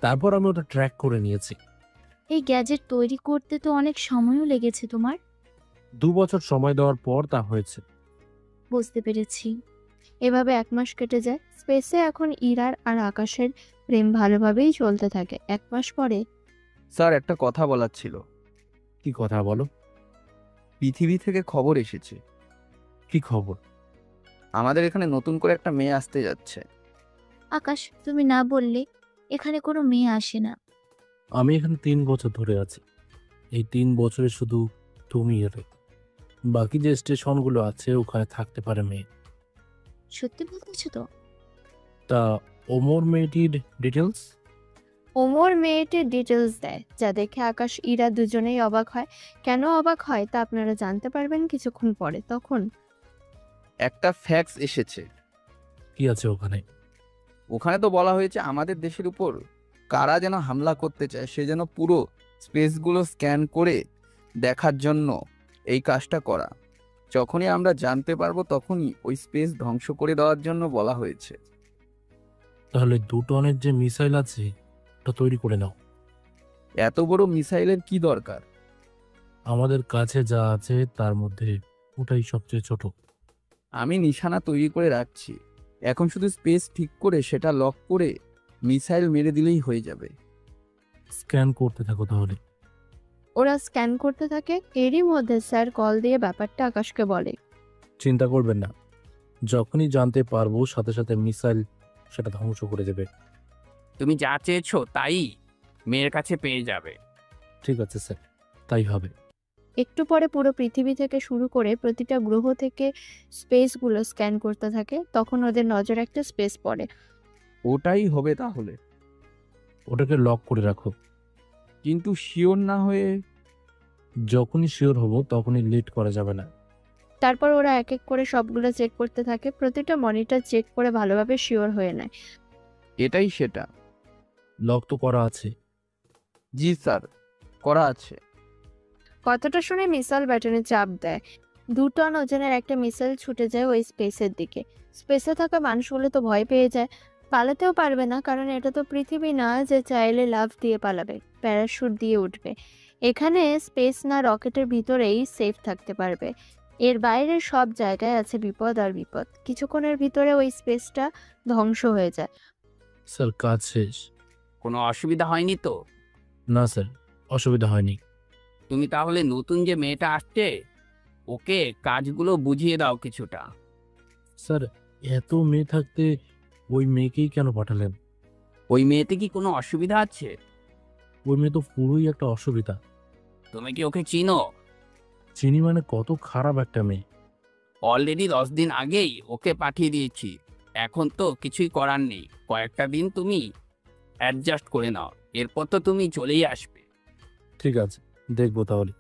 তারপর আমি ওটা ট্র্যাক করে নিয়েছি। এই গ্যাজেট তৈরি করতে তো অনেক সময়ও লেগেছে তোমার। 2 বছর সময় দেওয়ার পর তা হয়েছে। বুঝতে পেরেছি। এভাবে 1 মাস কেটে যায়। স্পেসে এখন ইরার আর আকাশের প্রেম ভালোভাবেই চলতে থাকে। 1 মাস পরে স্যার, একটা কথা বলার ছিল। কি কথা বলো? পৃথিবী থেকে খবর এসেছে। কি খবর? আমাদের এখানে নতুন করে একটা মেয়ে আসতে যাচ্ছে। আকাশ, তুমি না বললে এখানে কোনো মেয়ে আসে না। আমি এখানে 3 বছর ধরে আছি। এই 3 বছরে শুধু তুমি এলে। বাকি যে স্টেশনগুলো আছে ওখানে থাকতে পারে মেয়ে। সত্যি বলতেছো তো? তা ওমর মেয়েটির ডিটেলস? ওমর মেয়েটির ডিটেলস দেয়, যা দেখে আকাশ ইরা দুজনেই অবাক হয়। কেন অবাক হয় তা আপনারা জানতে পারবেন কিছুক্ষণ পরে। তখন একটা ফ্যাক্স এসেছে। কি আছে ওখানে? ওখানে তো বলা হয়েছে আমাদের দেশের উপর কারা যেন হামলা করতে চায়, সে যেন পুরো স্পেসগুলো স্ক্যান করে দেখার জন্য এই কাজটা করা। যখনই আমরা জানতে পারবো তখনই ওই স্পেস ধ্বংস করে দেওয়ার জন্য বলা হয়েছে। তাহলে 2 টনের যে মিসাইল আছে ওটা তৈরি করে নাও। এত বড় মিসাইলের কি দরকার? আমাদের কাছে যা আছে তার মধ্যে ওটাই সবচেয়ে ছোট। আমি নিশানা তৈরি করে রাখছি। এখন শুধু স্পেস ঠিক করে সেটা লক করে মিসাইল মেরে দিলেই হয়ে যাবে। স্ক্যান করতে থাকো তাহলে। ওরা স্ক্যান করতে থাকে। এরই মধ্যে স্যার কল দিয়ে ব্যাপারটা আকাশকে বলে। চিন্তা করবেন না, যখনই জানতে পারবো সাথে সাথে মিসাইল সেটা ধ্বংস করে দেবে। তুমি যা চেয়েছো তাই মেয়ের কাছে পেয়ে যাবে। ঠিক আছে স্যার, তাই হবে। একটু পরে পুরো পৃথিবী থেকে শুরু করে প্রতিটা গ্রহ থেকে স্পেসগুলো স্ক্যান করতে থাকে। তখন ওদের নজর একটা স্পেস পড়ে। ওটাই হবে তাহলে। ওটাকে লক করে রাখো। কিন্তু শিওর না হয়ে? যখনই শিওর হব তখনই লিড করা যাবে না। তারপর ওরা এক এক করে সবগুলো চেক করতে থাকে। প্রতিটা মনিটর চেক করে ভালোভাবে শিওর হয়ে নেয়। এটাই সেটা। লক তো করা আছে, জি স্যার, করা আছে। কথাটা শুনে মিসাইল বাটনে চাপ দেয়। 2 টন ওজনের একটা মিসাইল ছুটে যায় ওই স্পেসের দিকে। স্পেসে থাকা মানুষগুলো তো ভয় পেয়ে যায়। পালাতেও পারবে না, কারণ এটা তো পৃথিবী না যে চাইলে লাফ দিয়ে পালাবে, প্যারাশুট দিয়ে উঠবে। এখানে স্পেস না রকেটের ভিতরেই সেফ থাকতে পারবে। এর বাইরের সব জায়গায় আছে বিপদ আর বিপদ। কিছুক্ষণের ভিতরে ওই স্পেসটা ধ্বংস হয়ে যায়। স্যার কাজ শেষ। কোনো অসুবিধা হয়নি তো? না স্যার, অসুবিধা হয়নি। তুমি তাহলে নতুন যে মেয়েটা আসছে ওকে কাজগুলো বুঝিয়ে দাও কিছুটা। স্যার, এত মেয়ে থাকতে ওই মেয়েকেই কেন পাঠালেন? ওই মেয়েতে কি কোনো অসুবিধা আছে? ওই মেয়ে তো পুরোই একটা অসুবিধা। তুমি কি ওকে চিনো? চিনি মানে কত খারাপ একটা মেয়ে। অলরেডি 10 দিন আগেই ওকে পাঠিয়ে দিয়েছি। এখন তো কিছুই করার নেই, কয়েকটা দিন তুমি অ্যাডজাস্ট করে নাও, এরপর তো তুমি চলেই আসবে। ঠিক আছে, দেখবো তাহলে।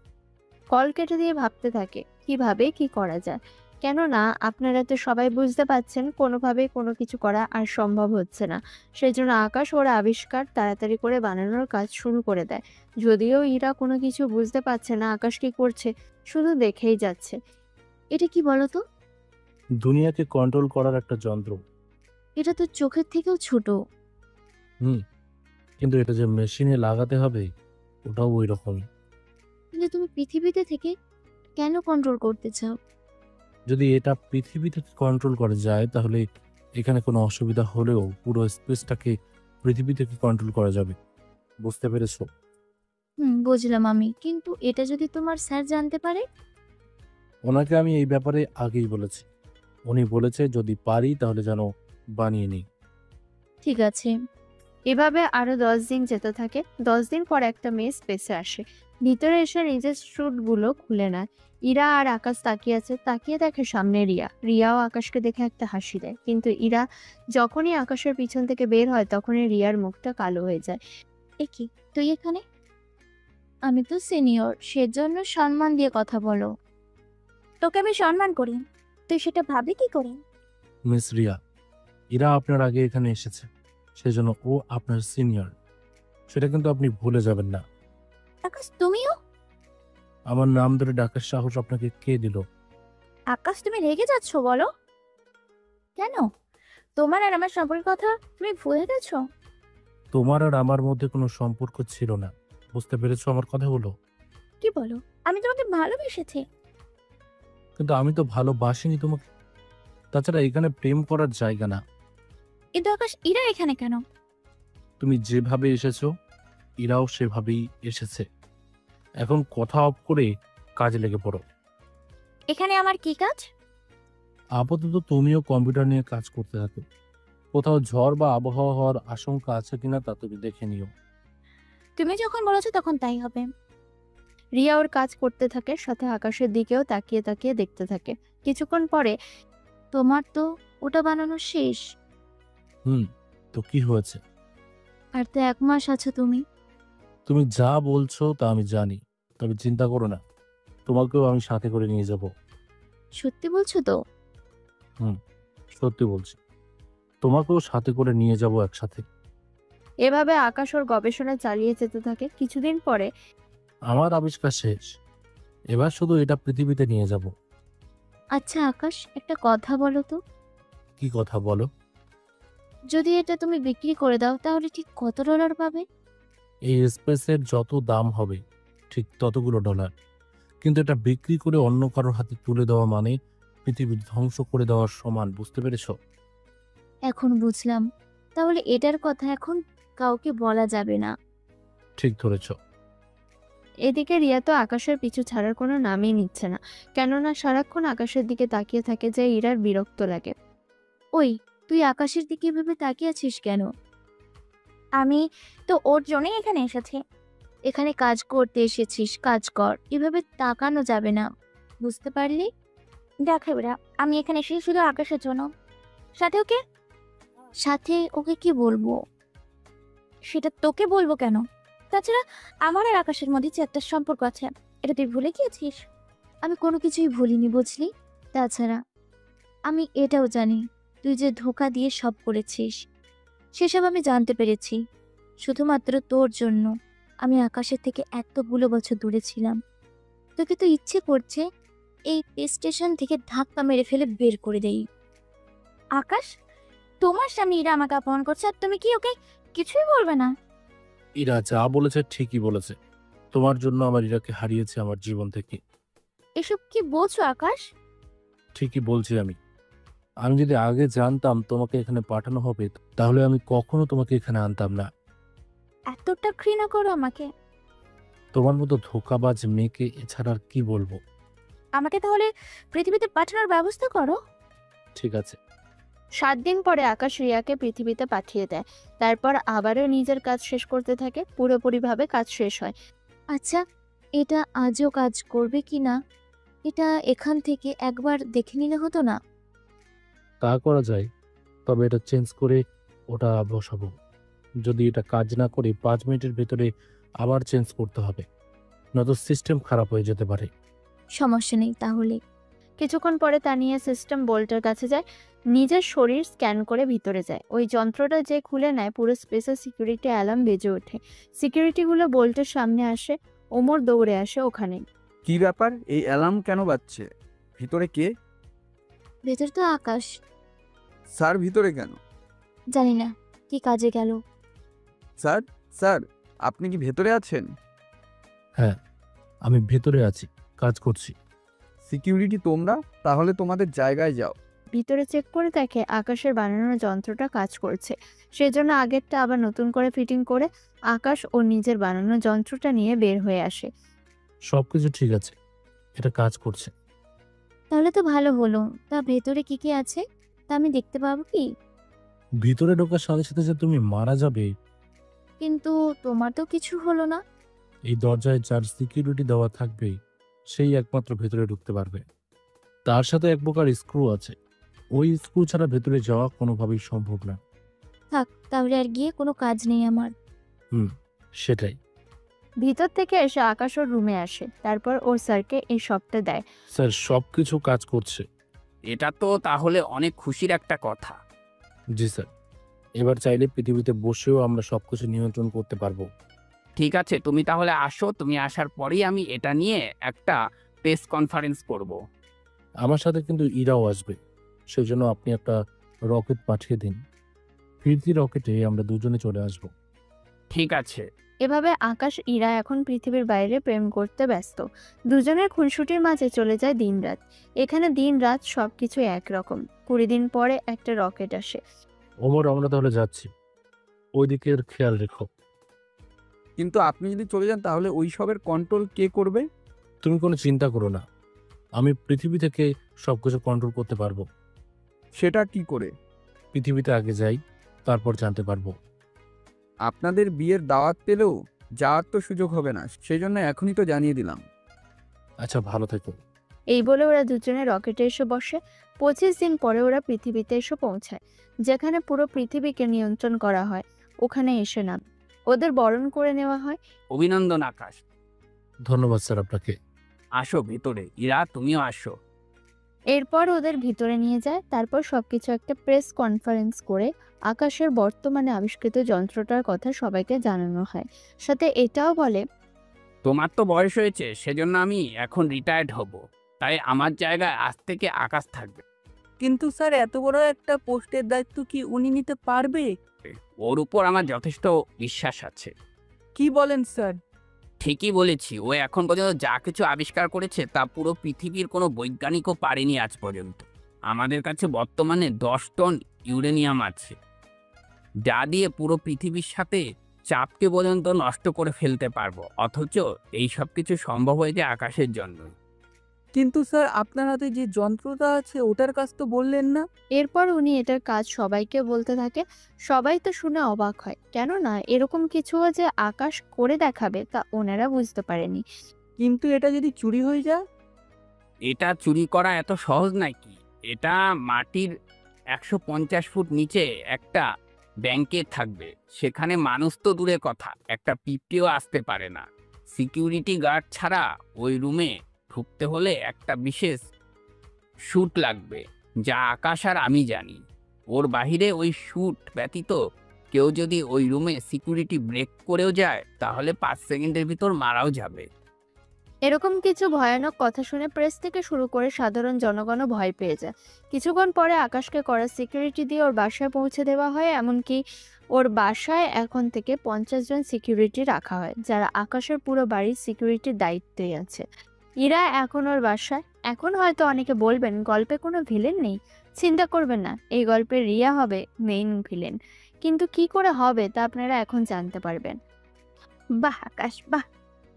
কল কেটে দিয়ে ভাবতে থাকে কিভাবে কি করা যায়। কেননা আপনারা তো সবাই বুঝতে পারছেন কোনোভাবেই কোনো কিছু করা আর সম্ভব হচ্ছে না। সেই জন্য আকাশ ওর আবিষ্কার তাড়াতাড়ি করে বানানোর কাজ শুরু করে দেয়। যদিও ইরা কোনো কিছু বুঝতে পারছে না আকাশ কি করছে, শুধু দেখেই যাচ্ছে। এটা কি বলো তো? দুনিয়াকে কন্ট্রোল করার একটা যন্ত্র। এটা তো চোখের থেকেও ছোট। কিন্তু এটা যে মেশিনে লাগাতে হবে ওটাও ওই রকমই। কিন্তু তুমি পৃথিবীতে থেকে কেন কন্ট্রোল করতে চাও? যদি এটা পৃথিবীতে কন্ট্রোল করা যায় তাহলে এখানে কোনো অসুবিধা হলেও পুরো স্পেসটাকে পৃথিবী থেকে কন্ট্রোল করা যাবে। বুঝতে পেরেছো? বুঝলাম আমি, কিন্তু এটা যদি তোমার স্যার জানতে পারে? ওনাকে আমি এই ব্যাপারে আগেই বলেছি। উনি বলেছে যদি পারি তাহলে যেন বানিয়ে নিই। ঠিক আছে। এভাবে আরো 10 দিন যেতে থাকে। 10 দিন পর একটা মেয়ে স্পেসে আসে। ভিতরে এসে নিজের স্যুটগুলো খুলে নেয়। ইরা আর আকাশ তাকিয়ে আছে, তাকিয়ে দেখে সামনে রিয়া। রিয়াও আকাশকে দেখে একটা হাসি দেয়, কিন্তু ইরা যখনই আকাশের পিছন থেকে বের হয় তখনই রিয়ার মুখটা কালো হয়ে যায়। এ কি, তুই এখানে? আমি তো সিনিয়র, সেজন্য সম্মান দিয়ে কথা বলো। তোকে আমি সম্মান করি, তুই সেটা ভাবলি কি করে? মিস রিয়া, এরা আপনার আগে এখানে এসেছে, সেজন্য ও আপনার সিনিয়র। সেটা কিন্তু আপনি ভুলে যাবেন না। আকাশ তুমিও? আমার নাম ধরে ডাকার সাহস আপনাকে কে দিল? আকাশ তুমি রেগে যাচ্ছ বলো? কেন? তোমার আর আমার সম্পর্কের কথা তুমি ভুলে গেছো? তোমার আর আমার মধ্যে কোনো সম্পর্ক ছিল না। বুঝতে পেরেছো আমার কথাগুলো? কি বলো? আমি তোমাকে ভালোবেসেছি। কিন্তু আমি তো ভালোবাসিনি তোমাকে। তাছাড়া এখানে প্রেম করার জায়গা না। কিন্তু আকাশ ইরা এখানে কেন? তুমি যেভাবে এসেছো এরাও সেভাবেই এসেছে। এখন কথা অফ করে কাজে লেগে পড়ো। এখানে আমার কি কাজ? আপাতত তুমিও কম্পিউটার নিয়ে কাজ করতে থাকো। কোথাও ঝড় বা আবহাওয়া হওয়ার আশঙ্কা আছে কিনা তা তুমি দেখে নিও। তুমি যখন বলেছো তখন তাই হবে। রিয়া ওর কাজ করতে থাকে, সাথে আকাশের দিকেও তাকিয়ে তাকিয়ে দেখতে থাকে। কিছুক্ষণ পরে তোমার তো ওটা বানানো শেষ। তো কি হয়েছে? আর তো 1 মাস আছো তুমি। তুমি যা বলছো তা আমি জানি, তবে চিন্তা করো না, তোমাকেও আমি সাথে করে নিয়ে যাব। সত্যি বলছো তো? সত্যি বলছি, তোমাকেও সাথে করে নিয়ে যাব একসাথে। এভাবে আকাশ ওর গবেষণা চালিয়ে যেতে থাকে। কিছুদিন পরে আমার আবিষ্কার শেষ, এবার শুধু এটা পৃথিবীতে নিয়ে যাব। আচ্ছা আকাশ, একটা কথা বলো তো। কি কথা বলো? যদি এটা তুমি বিক্রি করে দাও তাহলে ঠিক কত ডলার পাবে? এই স্পেসের যত দাম হবে ঠিক ততগুলো ডলার। কিন্তু এটা বিক্রি করে অন্য কারোর হাতে তুলে দেওয়া মানে পৃথিবী ধ্বংস করে দেওয়ার সমান। বুঝতে পেরেছো? এখন বুঝলাম। তাহলে এটার কথা এখন কাউকে বলা যাবে না। ঠিক ধরেছ। এদিকে রিয়া তো আকাশের পিছু ছাড়ার কোনো নামই নিচ্ছে না, কেননা সারাক্ষণ আকাশের দিকে তাকিয়ে থাকে যে ইরার বিরক্ত লাগে। ওই, তুই আকাশের দিকে ভেবে তাকিয়ে আছিস কেন? আমি তো ওর জন্যই এখানে এসেছি। এখানে কাজ করতে এসেছিস, কাজ কর। এভাবে তাকানো যাবে না, বুঝতে পারলি? দেখ এবার, আমি এখানে এসেছি শুধু আকাশের জন্য। সাথে ওকে? সাথে ওকে কি বলবো? সেটা তোকে বলবো কেন? তাছাড়া আমার আর আকাশের মধ্যে যে একটা সম্পর্ক আছে, এটা তুই ভুলে গিয়েছিস? আমি কোনো কিছুই ভুলিনি, বুঝলি? তাছাড়া আমি এটাও জানি তুই যে ধোঁকা দিয়ে সব করেছিস, সেসব আমি জানতে পেরেছি শুধুমাত্র তোর জন্য আমি আকাশের থেকে এতগুলো বছর দূরে ছিলাম। তোকে তো ইচ্ছে করছে এই স্টেশন থেকে ধাক্কা মেরে ফেলে বের করে দেই। আকাশ, তোমার স্বামী ইরা আমাকে অপমান করছে আর তুমি কি ওকে কিছুই বলবে না? ইরা যা বলেছে ঠিকই বলেছে। তোমার জন্য আমার ইরাকে হারিয়েছে আমার জীবন থেকে। এসব কি বলছো আকাশ? ঠিকই বলছি আমি। আমি যদি আগে জানতাম তোমাকে এখানে পাঠানো হবে, তাহলে আমি কখনো তোমাকে এখানে আনতাম না। এতটা ঘৃণা করো আমাকে? তোমার মতো ধোঁকাবাজ মেয়েকে এছাড়া আর কি বলবো। আমাকে তাহলে পৃথিবীতে পাঠানোর ব্যবস্থা করো। ঠিক আছে। 7 দিন পরে আকাশ রিয়াকে পৃথিবীতে পাঠিয়ে দেয়। তারপর আবারও নিজের কাজ শেষ করতে থাকে। পুরোপুরিভাবে কাজ শেষ হয়। আচ্ছা, এটা আজও কাজ করবে কি না এটা এখান থেকে একবার দেখে নিলে হতো না? তা করা যায়, তবে এটা চেঞ্জ করে ওটা বসাবো। যদি এটা কাজ না করে 5 মিনিটের ভেতরে আবার চেঞ্জ করতে হবে, নয়তো সিস্টেম খারাপ হয়ে যেতে পারে। সমস্যা নেই তাহলে। কিছুক্ষণ পরে তানিয়া সিস্টেম বোল্টের কাছে যায়, নিজের শরীর স্ক্যান করে ভিতরে যায়। ওই যন্ত্রটা যে খুলে নেয়, পুরো স্পেসের সিকিউরিটি অ্যালার্ম বেজে ওঠে। সিকিউরিটিগুলো বোল্টের সামনে আসে। ওমর দৌড়ে আসে ওখানে। কি ব্যাপার, এই অ্যালার্ম কেন বাজছে? ভিতরে কে? ভেতর তো আকাশ। স্যার ভিতরে কেন? জানি না কি কাজে গেল। স্যার, স্যার, আপনি কি ভেতরে আছেন? হ্যাঁ, আমি ভেতরে আছি, কাজ করছি। সিকিউরিটি তোমরা? তাহলে তোমাদের জায়গায় যাও। ভিতরে চেক করে দেখে আকাশের বানানো যন্ত্রটা কাজ করছে। সেজন্য আগেরটা আবার নতুন করে ফিটিং করে আকাশ ও নিজের বানানো যন্ত্রটা নিয়ে বের হয়ে আসে। সবকিছু ঠিক আছে, এটা কাজ করছে। তাহলে তো ভালো হলো। তা ভেতরে কি কি আছে তা আমি দেখতে পাবো কি? ভিতরে ঢোকার সাথে সাথে যে তুমি মারা যাবে, কিন্তু তোমার তো কিছু হলো না। এই দরজায় যার সিকিউরিটি দেওয়া থাকবে সেই একমাত্র ভেতরে ঢুকতে পারবে। তার সাথে এক প্রকার স্ক্রু আছে, ওই স্ক্রু ছাড়া ভেতরে যাওয়া কোনোভাবেই সম্ভব না। থাক, তাহলে আর গিয়ে কোনো কাজ নেই আমার। সেটাই। ভিতর থেকে এসে আকাশ ওর রুমে আসে। তারপর ওর স্যারকে এই সবটা দেয়। স্যার, সবকিছু কাজ করছে। এটা তো তাহলে অনেক খুশির একটা কথা। জি স্যার, এবার চাইলে পৃথিবীতে বসেও আমরা সবকিছু নিয়ন্ত্রণ করতে পারবো। ঠিক আছে, তুমি তাহলে আসো। তুমি আসার পরেই আমি এটা নিয়ে একটা প্রেস কনফারেন্স করব। আমার সাথে কিন্তু ইরাও আসবে, সেই জন্য আপনি একটা রকেট পাঠিয়ে দিন। ফিরতি রকেটে আমরা দুজনে চলে আসব। ঠিক আছে। এভাবে আকাশ ইরা এখন পৃথিবীর বাইরে প্রেম করতে ব্যস্ত। দুজনের খুনসুটির মাঝে চলে যায় দিনরাত। এখানে দিন-রাত সবকিছু একরকম। 20 দিন পরে একটা রকেট আসে। ওমর, আমরা তাহলে যাচ্ছি, ওই দিকের খেয়াল রেখো। কিন্তু আপনি যদি চলে যান তাহলে ওই সবের কন্ট্রোল কে করবে? তুমি কোনো চিন্তা করো না, আমি পৃথিবী থেকে সবকিছু কন্ট্রোল করতে পারবো। সেটা কি করে? পৃথিবীতে আগে যাই, তারপর জানতে পারবো। আপনাদের বিয়ের দাওয়াত পেলেও যাওয়ার তো সুযোগ হবে না, সেই জন্য এখনই তো জানিয়ে দিলাম। আচ্ছা, ভালো থেকো। এই বলে ওরা দুজনে রকেটে এসে বসে। 25 দিন পরে ওরা পৃথিবীতে এসে পৌঁছায়, যেখানে পুরো পৃথিবীকে নিয়ন্ত্রণ করা হয়। ওখানে এসে নাম ওদের বরণ করে নেওয়া হয়। অভিনন্দন আকাশ। ধন্যবাদ স্যার আপনাকে। আসো ভিতরে। ইরা, তুমিও আসো। এরপর ওদের ভিতরে নিয়ে যায়। তারপর সবকিছু একটা প্রেস কনফারেন্স করে আকাশের বর্তমানে আবিষ্কৃত যন্ত্রটার কথা সবাইকে জানানো হয়। সাথে এটাও বলে, তোমার তো বয়স হয়েছে, সেজন্য আমি এখন রিটায়ার্ড হব। তাই আমার জায়গায় আজ থেকে আকাশ থাকবে। কিন্তু স্যার, এত বড় একটা পোস্টের দায়িত্ব কি উনি নিতে পারবে? ওর উপর আমার যথেষ্ট বিশ্বাস আছে। কি বলেন স্যার? ঠিকই বলেছি। ও এখন পর্যন্ত যা কিছু আবিষ্কার করেছে তা পুরো পৃথিবীর কোনো বৈজ্ঞানিকও পারেনি আজ পর্যন্ত। আমাদের কাছে বর্তমানে 10 টন ইউরেনিয়াম আছে, যা দিয়ে পুরো পৃথিবীর সাথে চাপকে পর্যন্ত নষ্ট করে ফেলতে পারবো। অথচ এই সব কিছু সম্ভব হয়েছে আকাশের জন্য। কিন্তু স্যার, আপনার হাতে যে যন্ত্রটা আছে ওটার কাজ তো বললেন না। এরপর উনি এটার কাজ সবাইকে বলতে থাকে। সবাই তো শুনে অবাক হয়, কেননা এরকম কিছুও যে আকাশ করে দেখাবে তা ওনারা বুঝতে পারেনি। কিন্তু এটা যদি চুরি হয়ে যায়? এটা চুরি করা এত সহজ নাকি? এটা মাটির 150 ফুট নিচে একটা ব্যাংকে থাকবে। সেখানে মানুষ তো দূরে কথা, একটা পিঁপড়েও আসতে পারে না। সিকিউরিটি গার্ড ছাড়া ওই রুমে ঢুকতে হলে একটা বিশেষ স্যুট লাগবে, যা আকাশ আর আমি জানি। ওর বাহিরে ওই স্যুট ব্যতীত কেউ যদি ওই রুমে সিকিউরিটি ব্রেক করেও যায় তাহলে 5 সেকেন্ডের ভিতর মারাও যাবে। এরকম কিছু ভয়ানক কথা শুনে প্রেস থেকে শুরু করে সাধারণ জনগণও ভয় পেয়ে যায়। কিছুক্ষণ পরে আকাশকে করা সিকিউরিটি দিয়ে ওর বাসায় পৌঁছে দেওয়া হয়। এমনকি ওর বাসায় এখন থেকে 50 জন সিকিউরিটি রাখা হয়, যারা আকাশের পুরো বাড়ির সিকিউরিটির দায়িত্বে আছে। ইরা এখন ওর বাসায়। এখন হয়তো অনেকে বলবেন গল্পে কোনো ভিলেন নেই। চিন্তা করবেন না, এই গল্পে রিয়া হবে মেইন ভিলেন। কিন্তু কি করে হবে তা আপনারা এখন জানতে পারবেন। বাহ আকাশ, বাহ,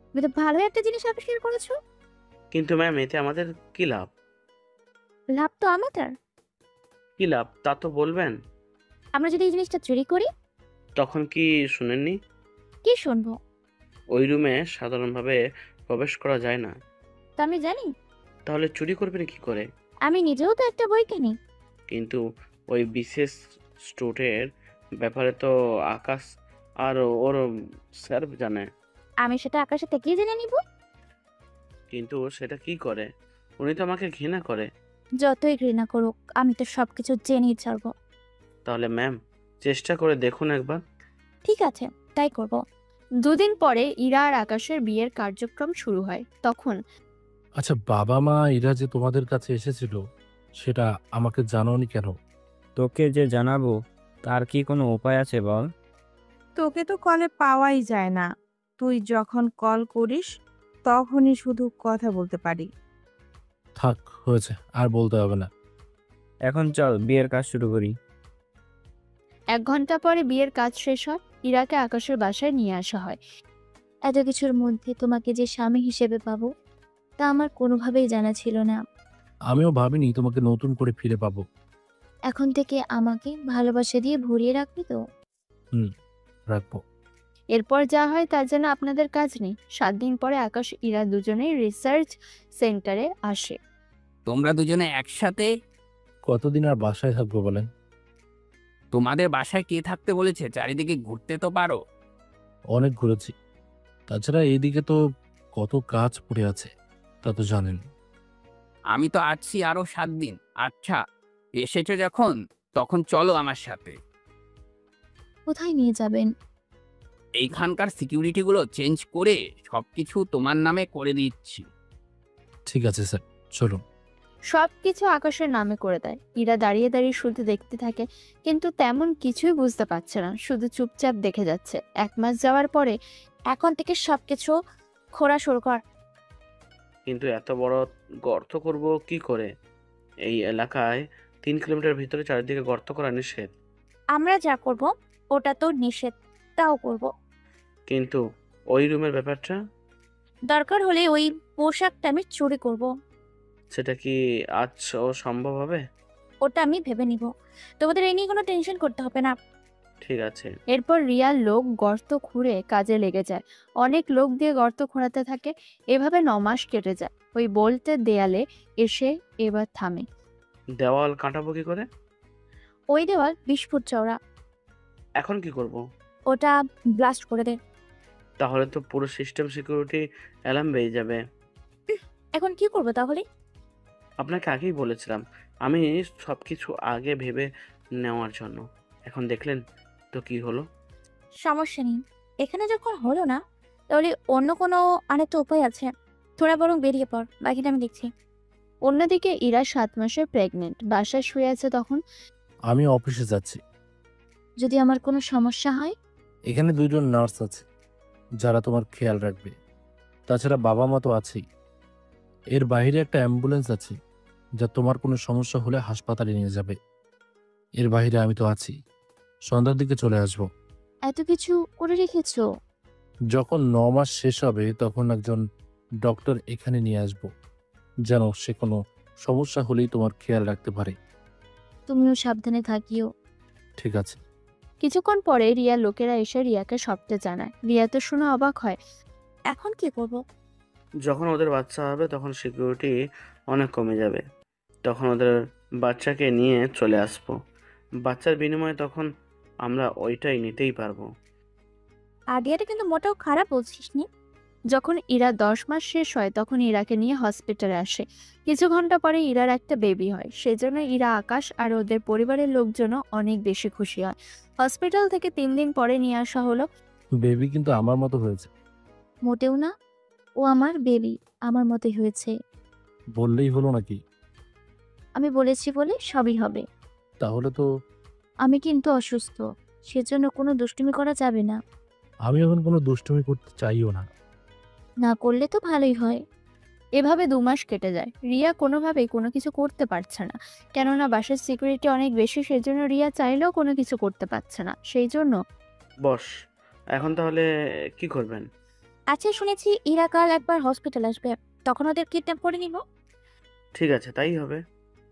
তুমি তো ভালো একটা জিনিস আবিষ্কার করেছো। কিন্তু ম্যাম, এতে আমাদের কি লাভ? লাভ তো আমাদের। কি লাভ তা তো বলবেন। আমরা যদি এই জিনিসটা চুরি করি? তখন কি শুনেননি? কি শুনবো? ওই রুমে সাধারণভাবে প্রবেশ করা যায় না। তা আমি জানি। তাহলে চুরি করবেন কি করে? আমি নিজেও তো একটা বই কিনি। কিন্তু ওই বিশেষ স্টোরের ব্যাপারে তো আকাশ আর ওর স্যার জানে। আমি সেটা আকাশের থেকেই জেনে নিব। কিন্তু সেটা কি করে? উনি তো আমাকে ঘৃণা করে। যতই ঘৃণা করুক, আমি তো সবকিছু জেনেই ছাড়বো। তাহলে ম্যাম, চেষ্টা করে দেখুন একবার। ঠিক আছে, তাই করব। দুদিন পরে ইরা আর আকাশের বিয়ের কার্যক্রম শুরু হয়। তখন আচ্ছা, বাবা মা এরা যে তোমাদের কাছে এসেছিল সেটা আমাকে জানাওনি কেন? তোকে যে জানাবো তার কি কোনো উপায় আছে বল? তোকে তো কলে পাওয়াই যায় না। তুই যখন কল করিস তখনই শুধু কথা বলতে পারি। থাক, হয়েছে, আর বলতে হবে না। এখন চল বিয়ের কাজ শুরু করি। 1 ঘন্টা পরে বিয়ের কাজ শেষ হয়। ইরাকে আকাশের বাসায় নিয়ে আসা হয়। এত কিছুর মধ্যে তোমাকে যে স্বামী হিসেবে পাবো তা আমার কোনোভাবেই জানা ছিল না। আমিও ভাবিনি তোমাকে নতুন করে ফিরে পাবো। এখন থেকে আমাকে ভালোবাসা দিয়ে ভরিয়ে রাখবি তো? রাখবো। এরপর যা হয় তার জন্য আপনাদের কাজ নেই। 7 দিন পরে আকাশ ইরা দুজনেই রিসার্চ সেন্টারে আসে। তোমরা দুজনে একসাথে? কতদিন আর বাসায় থাকবো বলেন? তোমাদের বাসায় কে থাকতে বলেছে? চারিদিকে ঘুরতে তো পারো। অনেক ঘুরেছি। তাছাড়া এইদিকে তো কত কাজ পড়ে আছে, তা তো জানেন। আমি তো আছি আরো 7 দিন। আচ্ছা, এসেছো যখন, তখন চলো আমার সাথে। কোথায় নিয়ে যাবেন? এইখানকার সিকিউরিটি গুলো চেঞ্জ করে সবকিছু তোমার নামে করে দিচ্ছি। ঠিক আছে স্যার, চলুন। সবকিছু আকাশের নামে করে দেয়। ইরা দাঁড়িয়ে দাঁড়িয়ে শুধু দেখতে থাকে, কিন্তু তেমন কিছুই বুঝতে পারছে না, শুধু চুপচাপ দেখে যাচ্ছে। 1 মাস যাওয়ার পরে এখন থেকে সবকিছু খোঁড়া শুরু কর। কিন্তু এত বড় গর্ত করব কি করে? এই এলাকায় 3 কিলোমিটার ভিতরে চারিদিকে গর্ত করা নিষেধ। আমরা যা করব ওটা তো নিষেধ, তাও করব। কিন্তু ওই রুমের ব্যাপারটা, দরকার হলে ওই পোশাকটা আমি চুরি করব। সেটা কি আজও সম্ভব হবে? ওটা আমি ভেবে নিব। তোমাদের এই নিয়ে কোনো টেনশন করতে হবে না। ঠিক আছে। এরপর রিয়ার লোক গর্ত খুঁড়ে কাজে লেগে যায়। অনেক লোক দিয়ে গর্ত খোঁড়াতে থাকে। এভাবে 9 মাস কেটে যায়। ওই বলতে দেয়ালে এসে এবার থামে। দেওয়াল কাটাবো কি করে? ওই দেওয়াল 20 ফুট চওড়া, এখন কি করব? ওটা ব্লাস্ট করে দে। তাহলে তো পুরো সিস্টেম সিকিউরিটি অ্যালার্ম বেজে যাবে। এখন কি করব তাহলে? আপনাকে আগেই বলেছিলাম আমি সবকিছু আগে ভেবে নেওয়ার জন্য। এখন দেখলেন তো কি হলো। সমস্যা নেই, এখানে যখন হলো না তাহলে অন্য কোনো আরেকটা উপায় আছে। তোরা বরং বেরিয়ে পড়, বাকিটা আমি দেখছি। অন্যদিকে ইরা 7 মাসের প্রেগনেন্ট, বাসায় শুয়ে আছে। তখন আমি অফিসে যাচ্ছি। যদি আমার কোনো সমস্যা হয়? এখানে 2 জন নার্স আছে যারা তোমার খেয়াল রাখবে। তাছাড়া বাবা মা তো আছেই। এর বাইরে একটা অ্যাম্বুলেন্স আছে যা তোমার কোনো সমস্যা হলে হাসপাতালে নিয়ে যাবে। এর বাইরে আমি তো আছি। সন্ধ্যার দিকে চলে আসব। এত কিছু করে রেখেছো? যখন 9 মাস শেষ হবে তখন একজন ডক্টর এখানে নিয়ে আসব, যেন সে কোনো সমস্যা হলেই তোমার খেয়াল রাখতে পারে। তুমিও সাবধানে থাকিও। ঠিক আছে। কিছুক্ষণ পরে রিয়ার লোকেরা এসে রিয়াকে সবটা জানায়। রিয়া তো শুনে অবাক হয়। এখন কি করব? যখন ওদের বাচ্চা হবে তখন সিকিউরিটি অনেক কমে যাবে। তখন ওদের বাচ্চাকে নিয়ে চলে আসবো। বাচ্চার বিনিময়ে তখন আমরা ওইটাই নিতেই পারবো। আইডিয়াটা কিন্তু মোটেও খারাপ বলছিস নি। যখন ইরা 10 মাস শেষ হয় তখন ইরাকে নিয়ে হসপিটালে আসে। কিছু ঘন্টা পরে ইরার একটা বেবি হয়, সেজন্য ইরা, আকাশ আর ওদের পরিবারের লোকজনও অনেক বেশি খুশি হয়। হসপিটাল থেকে 3 দিন পরে নিয়ে আসা হলো। বেবি কিন্তু আমার মতো হয়েছে। মোটেও না, ও আমার বেবি, আমার মতোই হয়েছে। বললেই হলো নাকি? আমি বলেছি বলে সবই হবে। তাহলে তো আমি কিন্তু অসুস্থ, সেজন্য কোনো দুষ্টুমি করা যাবে না। আমি এখন কোনো দুষ্টুমি করতে চাইও না। না করলে তো ভালোই হয়। এভাবে 2 মাস কেটে যায়। রিয়া কোনোভাবেই কোনো কিছু করতে পারছে না, কেননা বাসার সিকিউরিটি অনেক বেশি, সেজন্য রিয়া চাইলেও কোনো কিছু করতে পারছে না। সেই জন্য বস, এখন তাহলে কি করবেন? আচ্ছা, শুনেছি ইরা কাল একবার হসপিটাল আসবে, তখন ওদের কিডন্যাপ করে নিব। ঠিক আছে, তাই হবে।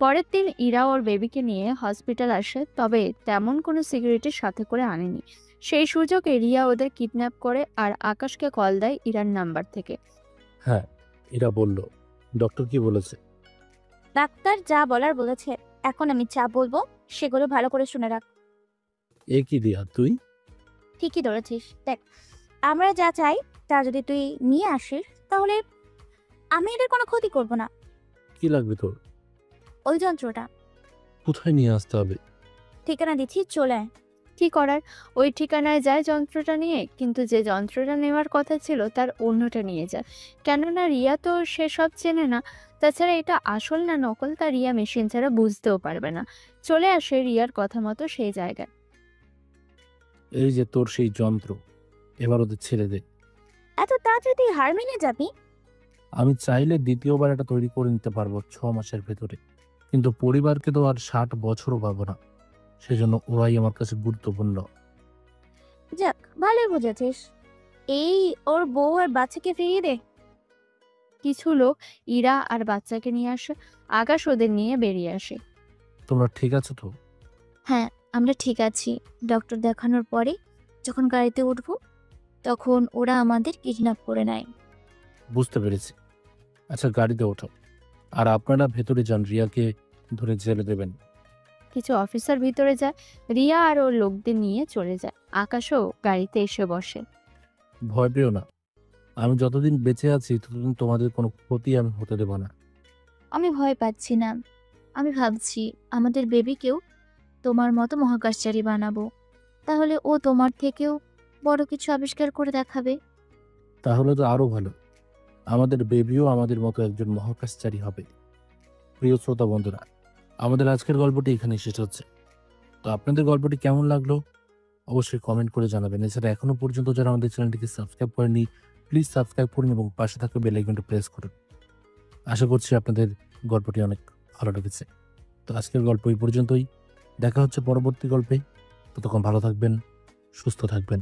পরের দিন ইরা ওর বেবিকে নিয়ে হসপিটাল আসে, তবে তেমন কোনো সিকিউরিটির সাথে করে আনেনি। সেই সুযোগে রিয়া ওদের কিডন্যাপ করে আর আকাশকে কল দেয় ইরার নাম্বার থেকে। হ্যাঁ, এরা বলল। ডক্টর কি বলেছে? ডাক্তার যা বলার বলেছে, এখন আমি যা বলবো সেগুলো ভালো করে শুনে রাখ। এ কি রিয়া, তুই? ঠিকই ধরেছিস। দেখ, আমরা যা চাই তা যদি তুই নিয়ে আসিস তাহলে আমি এদের কোনো ক্ষতি করব না। কি লাগবে তোর? ওই যন্ত্রটা কোথায় নিয়ে আসতে হবে? ঠিকানা দিচ্ছি, চলে আয়। কি করার, ওই ঠিকানায় যায় যন্ত্রটা নিয়ে, কিন্তু যে যন্ত্রটা নেওয়ার কথা ছিল তার অন্যটা নিয়ে যায়। কেননা রিয়া তো সেসব চেনে না, তাছাড়া এটা আসল না নকল তা রিয়া মেশিন ছাড়া বুঝতেও পারবে না। চলে আসে রিয়ার কথা মতো সেই জায়গায়। এই যে তোর সেই যন্ত্র, এবার ওদের ছেড়ে দে। এত তাড়াতাড়ি তুই হার মেনে যাবি? আমি চাইলে দ্বিতীয়বার এটা তৈরি করে নিতে পারবো 6 মাসের ভেতরে, কিন্তু পরিবারকে তো আর 60 বছরও পাবো না, সেজন্য ওরাই আমার কাছে গুরুত্বপূর্ণ। যাক, ভালোই বুঝেছিস। এই ওর বউ আর বাচ্চাকে ফিরিয়ে দে। কিছু লোক ইরা আর বাচ্চাকে নিয়ে আসে, আকাশ ওদের নিয়ে বেরিয়ে আসে। তোমরা ঠিক আছো তো? হ্যাঁ, আমরা ঠিক আছি। ডক্টর দেখানোর পরে যখন গাড়িতে উঠব তখন ওরা আমাদের কিডন্যাপ করে নেয়। বুঝতে পেরেছি। আচ্ছা, গাড়িতে ওঠো। আর আপনারা ভেতরে যান, রিয়াকে ধরে জেলে দেবেন। কিছু অফিসার ভিতরে যায়, রিয়া আর ওর লোকদের নিয়ে চলে যায়। আকাশও গাড়িতে এসে বসে। ভয় পেও না, আমি যতদিন বেঁচে আছি ততদিন তোমাদের কোনো ক্ষতি আমি হতে দেব না। আমি ভয় পাচ্ছি না। আমি ভাবছি আমাদের বেবিকেও তোমার মতো মহাকাশচারী বানাবো, তাহলে ও তোমার থেকেও বড় কিছু আবিষ্কার করে দেখাবে। তাহলে তো আরো ভালো, আমাদের বেবিও আমাদের মতো একজন মহাকাশচারী হবে। প্রিয় শ্রোতা বন্ধুরা, আমাদের আজকের গল্পটি এখানে শেষ হচ্ছে। তো আপনাদের গল্পটি কেমন লাগলো অবশ্যই কমেন্ট করে জানাবেন। এছাড়া এখনো পর্যন্ত যারা আমাদের চ্যানেলটিকে সাবস্ক্রাইব করেনি, প্লিজ সাবস্ক্রাইব করুন এবং পাশে থাকা বেল আইকনটি প্রেস করুন। আশা করছি আপনাদের গল্পটি অনেক ভালো লেগেছে। তো আজকের গল্প এই পর্যন্তই, দেখা হচ্ছে পরবর্তী গল্পে। ততক্ষণ ভালো থাকবেন, সুস্থ থাকবেন।